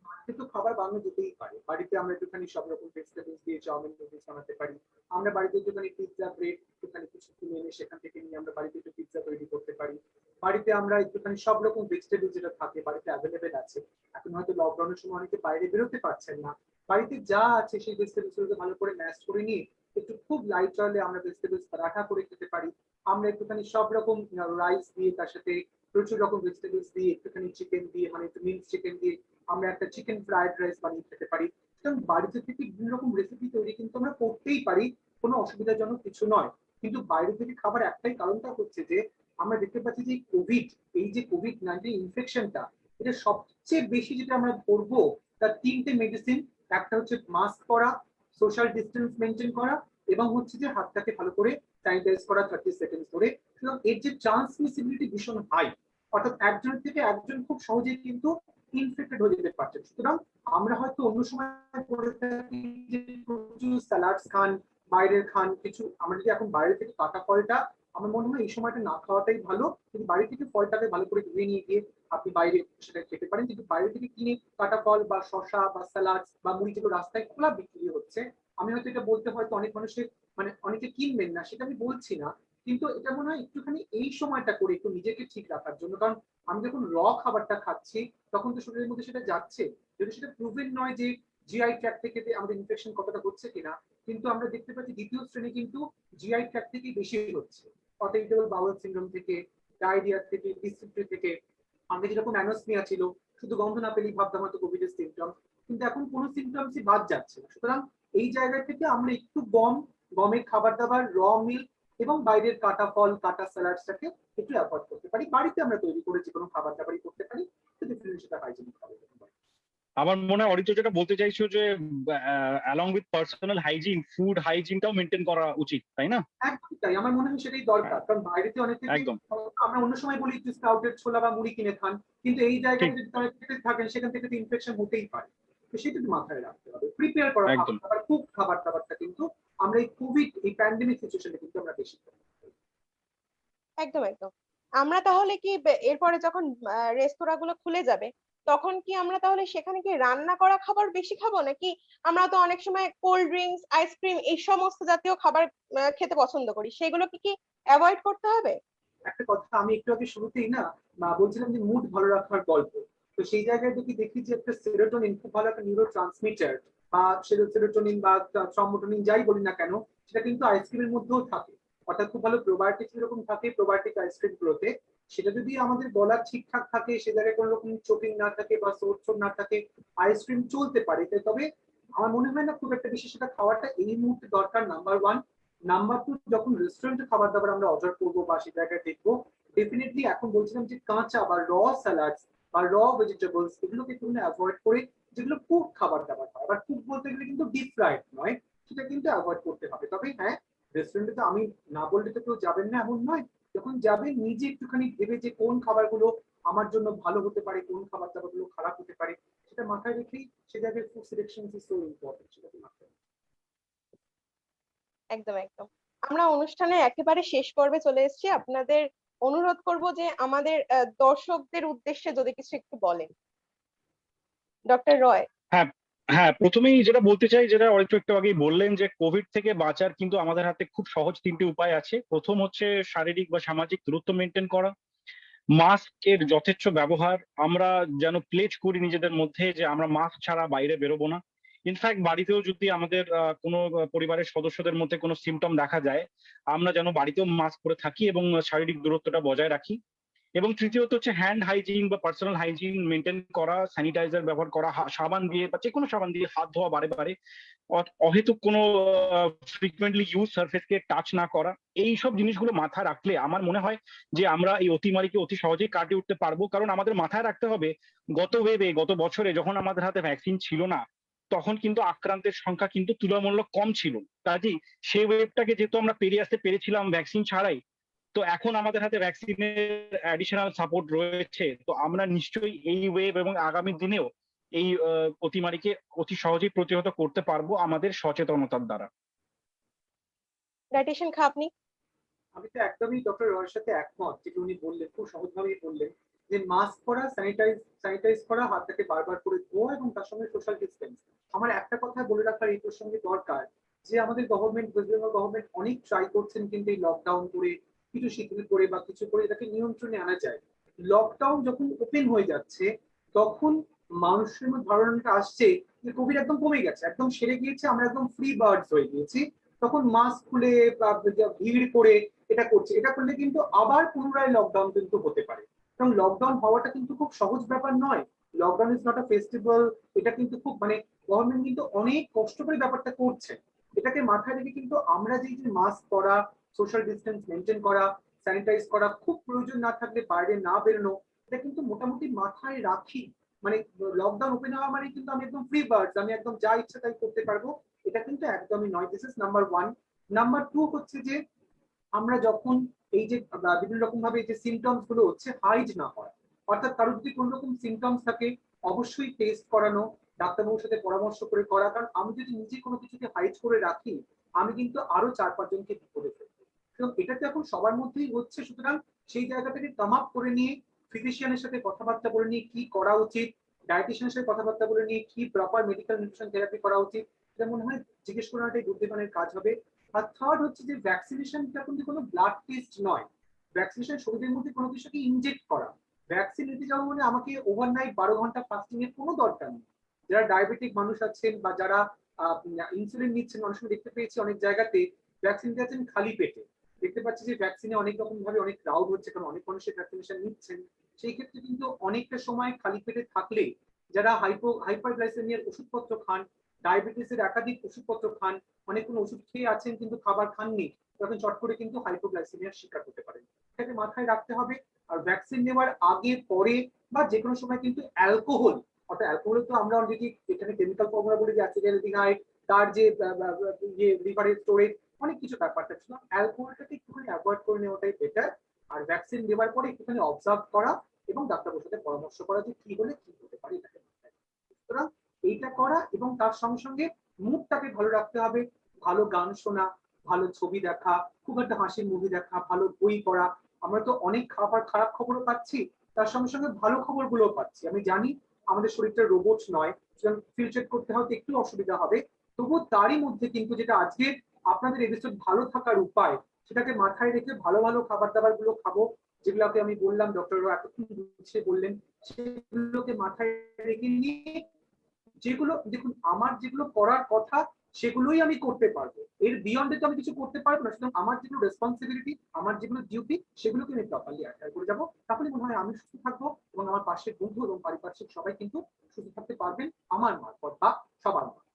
বাড়িতে তো খাবার বানানো যেতেই পারে। বাড়িতে আমরা একটুখানি সব রকম ভেজিটেবলস দিয়ে চাউমিন নুডলস বানাতে পারি। আমরা বাড়িতে একটুখানি পিৎজা ব্রেড একটুখানি কিছু কিনে এনে সেখান থেকে নিয়ে আমরা বাড়িতে একটু পিৎজা তৈরি করতে পারি। বাড়িতে আমরা একটুখানি সব রকম ভেজিটেবল যেটা থাকে বাড়িতে অ্যাভেলেবেল আছে। এখন হয়তো লকডাউনের সময় অনেকে বাইরে বেরোতে পারছেন না, বাড়িতে যা আছে সেই ভেজিটেবলস গুলোকে ভালো করে ম্যাশ করে নিয়ে একটু খুব লাইট অয়েলে আমরা ভেজিটেবলস পরাঠা করে খেতে পারি। আমরা একটুখানি সব রকম রাইস দিয়ে তার সাথে প্রচুর রকম ভেজিটেবলস দিয়ে একটুখানি চিকেন দিয়ে মানে একটু মিক্স চিকেন দিয়ে আমরা একটা চিকেন ফ্রাইড রাইস বানিয়ে খেতে পারি। সুতরাং বাড়িতে থেকে বিভিন্ন রকম রেসিপি তৈরি কিন্তু আমরা করতেই পারি, কোনো অসুবিধাজনক কিছু নয়। কিন্তু বাইরে থেকে খাবার একটাই কারণটা হচ্ছে যে আমরা দেখতে পাচ্ছি যে কোভিড-19 ইনফেকশনটা, এটা সবচেয়ে বেশি যেটা আমরা ধরবো তার তিনটে মেডিসিন। একটা হচ্ছে মাস্ক পরা, সোশ্যাল ডিস্টেন্স মেনটেন করা, এবং হচ্ছে যে হাতটাকে ভালো করে স্যানিটাইজ করা 30 সেকেন্ড ধরে। সুতরাং এর যে ট্রান্সমিসিবিলিটি ভীষণ হাই, অর্থাৎ একজনের থেকে একজন খুব সহজেই কিন্তু ইনফেক্টেড হয়ে যেতে পারছে। সুতরাং আমরা হয়তো অন্য সময় করে থাকি যে প্রচুর স্যালাডস খান, বাইরের খান কিছু, আমরা যদি এখন বাইরে থেকে কাটা ফলটা, আমার মনে হয় এই সময়টা না খাওয়াটাই ভালো। কিন্তু বাড়ি থেকে ফলটাকে ভালো করে ধুয়ে নিয়ে গিয়ে আপনি বাইরে সেটা খেতে পারেন। কিন্তু বাইরে থেকে কিনে কাটা ফল বা শসা বা স্যালাড বা মুড়ি যেগুলো রাস্তায় খোলা বিক্রি হচ্ছে, আমি হয়তো এটা বলতে হয়তো অনেক মানুষের মানে অনেকে কিনবেন না সেটা আমি বলছি না, কিন্তু এটা মনে হয় একটুখানি এই সময়টা করে একটু নিজেকে ঠিক রাখার জন্য। কারণ আমি যখন খাবারটা খাচ্ছি তখন তো শরীরের মধ্যে সেটা যাচ্ছে, যদি সেটা প্রুভেন নয় যে জিআই ট্র্যাক্ট থেকে আমাদের ইনফেকশন কতটা হচ্ছে কিনা। কিন্তু আমরা দেখতে পাচ্ছি দ্বিতীয় শ্রেণী কিন্তু জিআই ট্র্যাক্ট থেকে বেশি হচ্ছে, অর্থাৎ ইরিটেবল বাউল সিনড্রোম থেকে, ডায়রিয়া থেকে, ডিসেন্ট্রি থেকে। আগে যেরকম অ্যানোসমিয়া ছিল, শুধু গন্ধ না পেলেই ভাবতাম হয়তো কোভিড এর সিমটম, কিন্তু এখন কোনো সিমটমসই বাদ যাচ্ছে না। সুতরাং এই জায়গা থেকে আমরা একটু গমের খাবার দাবার, র মিল্ক এবং বাইরের কাটা ফল কাটা স্যালাডসটাকে একটু অ্যাভয়েড করতে পারি। বাড়িতে আমরা তৈরি করে যে কোনো খাবার দাবারই করতে পারি, কিন্তু সেটা হাইজেনিক হবে। আমার মনে হয় অরিত্র যেটা বলতে চাইছো যে along with personal hygiene, food হাইজিনটাও মেনটেন করা উচিত, তাই না? একদম তাই, আমার মনে হয় সেটাই দরকার। হ্যাঁ, কারণ বাইরেতে অনেক থেকে একদম আমরা অন্য সময় বলি একটু স্প্রাউটেড ছোলা বা মুড়ি কিনে খান, কিন্তু এই ঠিক। জায়গায় যদি তারা খেতে থাকেন সেখান থেকে তো ইনফেকশন হতেই পারে। তো সেটা একটু মাথায় রাখতে হবে। প্রিপেয়ার করা একদম। খাবার দাবারটা কিন্তু আমরা এই কোভিড এই প্যান্ডেমিক সিচুয়েশনে কিন্তু আমরা বেশি করি। একদম একদম। আমরা তাহলে কি এরপরে যখন রেস্তোরাঁগুলো খুলে যাবে, তখন কি আমরা তাহলে সেখানে কি রান্না করা খাবার বেশি খাবো, নাকি আমরা তো অনেক সময় কোল্ড ড্রিঙ্কস আইসক্রিম এই সমস্ত জাতীয় খাবার খেতে পছন্দ করি, সেগুলো কি অ্যাভয়েড করতে হবে? একটা কথা আমি একটু আগে শুরুতেই না বলছিলাম যে মুড ভালো রাখার গল্প। তো সেই জায়গায় যদি দেখি যে একটা সেরোটোনিন খুব ভালো একটা নিউরো ট্রান্সমিটার, বা সেরোটোনিন বা ট্রম্বোটোনিন যাই বলি না কেন, সেটা কিন্তু আইসক্রিমের মধ্যেও থাকে। অর্থাৎ খুব ভালো প্রোবায়োটিক যেরকম থাকে প্রোবায়োটিক আইসক্রিম গুলোতে, সেটা যদি আমাদের গলা ঠিকঠাক থাকে, সে জায়গায় কোনো রকম চোকিং না থাকে বা সোর না থাকে, আইসক্রিম চলতে পারে। তবে আমার মনে হয় না খুব একটা বেশি সেটা খাওয়াটা এই মুহূর্তে দরকার, নাম্বার ওয়ান। নাম্বার টু, যখন রেস্টুরেন্টে খাবার দাবার আমরা অর্ডার করবো বা সেই জায়গায় দেখবো, ডেফিনেটলি এখন বলছিলাম যে কাঁচা বা র স্যালাডস বা র ভেজিটেবলস এগুলোকে একটু অ্যাভয়েড করে, যেগুলো কুক খাবার দাবার হয়, আবার কুক বলতে গেলে কিন্তু ডিপ ফ্রাইড নয়, সেটা কিন্তু অ্যাভয়েড করতে হবে। তবে হ্যাঁ, রেস্টুরেন্টে তো আমি না বললে তো কেউ যাবেন না এমন নয়। যখন যাবেন নিজে একটুখানি ভেবে যে কোন খাবারগুলো আমার জন্য ভালো হতে পারে, কোন খাবার দাবারগুলো খারাপ হতে পারে, সেটা মাথায় রেখেই সে জায়গায় food selection is so important, সেটা মাথায়। একদম একদম। আমরা অনুষ্ঠানের একেবারে শেষ পর্বে চলে এসেছি, আপনাদের অনুরোধ করব যে আমাদের দর্শকদের উদ্দেশ্যে যদি কিছু একটু বলেন, ডক্টর রয়। হ্যাঁ, হ্যাঁ, প্রথমেই যেটা বলতে চাই, যেটা অরিত্র একটু আগেই বললেন, যে কোভিড থেকে বাঁচার কিন্তু আমাদের হাতে খুব সহজ তিনটি উপায় আছে। প্রথম হচ্ছে শারীরিক বা সামাজিক দূরত্ব মেনটেন করা, মাস্কের যথেচ্ছ ব্যবহার। আমরা যেন প্লেজ করি নিজেদের মধ্যে যে আমরা মাস্ক ছাড়া বাইরে বেরোবো না। ইনফ্যাক্ট বাড়িতেও যদি আমাদের কোনো পরিবারের সদস্যদের মধ্যে কোনো সিমটম দেখা যায়, আমরা যেন বাড়িতেও মাস্ক পরে থাকি এবং শারীরিক দূরত্বটা বজায় রাখি। এবং তৃতীয়ত হচ্ছে হ্যান্ড হাইজিন বা পার্সোনাল হাইজিন মেনটেন করা, স্যানিটাইজার ব্যবহার করা, সাবান দিয়ে বা যে কোনো সাবান দিয়ে হাত ধোয়া বারে বারে, অহেতুক কোনো ফ্রিকুয়েন্টলি ইউজ সার্ফেসকে টাচ না করা। এই সব জিনিসগুলো মাথায় রাখলে আমার মনে হয় যে আমরা এই অতিমারিকে অতি সহজেই কাটিয়ে উঠতে পারবো। কারণ আমাদের মাথায় রাখতে হবে, গত ওয়েভে গত বছরে যখন আমাদের হাতে ভ্যাকসিন ছিল না, তখন কিন্তু আক্রান্তের সংখ্যা কিন্তু তুলনামূলক কম ছিল। কাজেই সেই ওয়েভটাকে যেহেতু আমরা পেরিয়ে আসতে পেরেছিলাম ভ্যাকসিন ছাড়াই, তো এখন আমাদের হাতে ভ্যাকসিনের অ্যাডিশনাল সাপোর্ট রয়েছে, তো আমরা নিশ্চয়ই এই ওয়েভ এবং আগামী দিনেও এই অতিমারীকে অতি সহজেই প্রতিহত করতে পারবো আমাদের সচেতনতার দ্বারা। ডায়েটিশিয়ান খা আপনি? আমি তো একদমই ডক্টর রয়ের সাথে একমত, যেটা উনি বললেন খুব সহজভাবেই বললেন যে মাস্ক পরা, স্যানিটাইজ করা, হাতটাকে বারবার করে ধোয়া এবং তার সঙ্গে সোশ্যাল ডিস্টেন্স। আমার একটা কথা বলে রাখার এই প্রসঙ্গে দরকার যে আমাদের গভর্নমেন্ট, ওয়েস্ট বেঙ্গল গভর্নমেন্ট অনেক ট্রাই করছেন কিন্তু এই লকডাউন করে, কিছু শিথিল করে বা কিছু করে এটাকে নিয়ন্ত্রণে আনা যায়। লকডাউন যখন ওপেন হয়ে যাচ্ছে তখন মানুষের মধ্যে ধারণাটা আসছে যে কোভিড একদম কমে গেছে, একদম সেরে গিয়েছে, আমরা একদম ফ্রি বার্ডস হয়ে গিয়েছি। তখন মাস্ক খুলে বা ভিড় করে এটা করছে, এটা করলে কিন্তু আবার পুনরায় লকডাউন কিন্তু হতে পারে। কারণ লকডাউন হওয়াটা কিন্তু খুব সহজ ব্যাপার নয়। Lockdown is not a festival. এটা কিন্তু খুব মানে গভর্নমেন্ট কিন্তু অনেক কষ্ট করে ব্যাপারটা করছে। এটাকে মাথায় রেখে কিন্তু আমরা যে মাস্ক পরা, সোশ্যাল ডিস্টেন্স মেনটেন করা, স্যানিটাইজ করা, খুব প্রয়োজন না থাকলে বাইরে না বেরোনো, এটা কিন্তু মোটামুটি মাথায় রাখি। মানে লকডাউন ওপেন হওয়া মানে কিন্তু আমি একদম ফ্রি বার্ড, আমি একদম যা ইচ্ছা তাই করতে পারবো, এটা কিন্তু একদমই নয়। This is number one. Number two হচ্ছে যে আমরা যখন এই যে বিভিন্ন রকম ভাবে যে সিমটমস গুলো হচ্ছে হাইড না হয়, অর্থাৎ কারোর যদি কোনো রকম সিমটমস থাকে অবশ্যই টেস্ট করানো, ডাক্তারবাবুর সাথে পরামর্শ করে করা। কারণ আমি যদি নিজে কোনো কিছুকে হাইড করে রাখি আমি কিন্তু আরো 4-5 জনকে বিপদে ফেলবো। সুতরাং এটা তো এখন সবার মধ্যেই হচ্ছে, সুতরাং সেই জায়গা থেকে কাম আপ করে নিয়ে ফিজিশিয়ানের সাথে কথাবার্তা বলে নিয়ে কি করা উচিত, ডায়েটিশিয়ানের সাথে কথাবার্তা বলে নিয়ে কি প্রপার মেডিকেল নিউট্রিশন থেরাপি করা উচিত, এটা মনে হয় জিজ্ঞেস করাটাই বুদ্ধিমানের কাজ হবে। আর থার্ড হচ্ছে যে ভ্যাকসিনেশনটা কিন্তু কোনো ব্লাড টেস্ট নয়। ভ্যাকসিনেশন শরীরের মধ্যে কোনো কিছুকে ইনজেক্ট করা। ভ্যাকসিন নিতে যাবো মানে আমাকে ওভারনাইট 12 ঘন্টা ফাস্টিং এর কোনো দরকার নেই। যারা ডায়াবেটিক মানুষ আছেন বা যারা ইনসুলিন নিচ্ছেন, অনেক সময় দেখতে পেয়েছি অনেক জায়গাতে ভ্যাকসিন দিয়েছেন খালি পেটে। দেখতে পাচ্ছি যে ভ্যাকসিনে অনেক রকম ভাবে অনেক ক্রাউড হচ্ছে, কারণ অনেক মানুষের ভ্যাকসিনেশন নিচ্ছেন। সেই ক্ষেত্রে কিন্তু অনেকটা সময় খালি পেটে থাকলে যারা হাইপারগ্লাইসেমিয়ার ওষুধপত্র খান, ডায়াবেটিসের একাধিক ওষুধপত্র খান, অনেক কোনো ওষুধ খেয়ে আছেন কিন্তু খাবার খাননি, তখন চট করে কিন্তু হাইপোগ্লাইসেমিয়ার শিকার হতে পারেন। এটাকে মাথায় রাখতে হবে। আর ভ্যাকসিন নেওয়ার আগে পরে বা যে কোনো সময় কিন্তু অ্যালকোহল, অর্থাৎ অ্যালকোহল তো আমরা অলরেডি এখানে কেমিক্যাল ফর্মুলা বলি যে অ্যাসিটাইলডিহাইড, তার যে লিভারের স্টোরেজ, অনেক কিছু ব্যাপার থাকছে না, অ্যালকোহলটাকে একটুখানি অ্যাভয়েড করে নেওয়াটাই বেটার। আর ভ্যাকসিন নেওয়ার পরে একটুখানি অবজার্ভ করা এবং ডাক্তারবাবুর সাথে পরামর্শ করা যে কি হলে কি হতে পারে এটাকে। সুতরাং এইটা করা এবং তার সঙ্গে সঙ্গে মুডটাকে ভালো রাখতে হবে। ভালো গান শোনা, ভালো ছবি দেখা, খুব একটা হাসির মুভি দেখা, ভালো বই পড়া। আমরা তো অনেক খারাপ খবরও পাচ্ছি, তার সঙ্গে সঙ্গে ভালো খবরগুলো পাচ্ছি। আমি জানি আমাদের শরীরটা রোবট নয়, সুতরাং ফিল করতে হয়তো একটু অসুবিধা হবে, তবুও তারই মধ্যে কিন্তু যেটা আজকে আপনাদের এপিসোড ভালো থাকার উপায়, সেটাকে মাথায় রেখে ভালো ভালো খাবার দাবার গুলো খাবো, যেগুলোকে আমি বললাম, ডক্টর এতক্ষণ বুঝিয়ে বললেন, সেগুলোকে মাথায় রেখে নিয়ে যেগুলো দেখুন আমার যেগুলো করার কথা সেগুলোই আমি করতে পারবো, এর বিয়ন্ডে তো আমি কিছু করতে পারবো না। সুতরাং আমার যেগুলো রেসপন্সিবিলিটি, আমার যেগুলো ডিউটি, সেগুলোকে আমি প্রপারলি অ্যাডার করে যাবো। তাহলে মনে হয় আমি সুস্থ থাকবো এবং আমার পাশের বন্ধু এবং পারিপার্শ্বিক সবাই কিন্তু সুস্থ থাকতে পারবেন আমার মারফত বা সবার মারফত।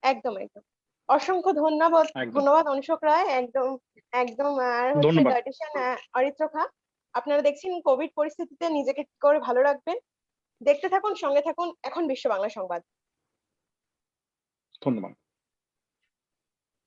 একদম একদম। অসংখ্য ধন্যবাদ, একদম ধন্যবাদ অনিশক রায়। একদম একদম। আর হচ্ছে ধন্যবাদ। ডায়েটিশিয়ান অরিত্র খা, আপনারা দেখছেন কোভিড পরিস্থিতিতে নিজেকে কি করে ভালো রাখবেন। দেখতে থাকুন, সঙ্গে থাকুন এখন বিশ্ব বাংলা সংবাদ। ধন্যবাদ।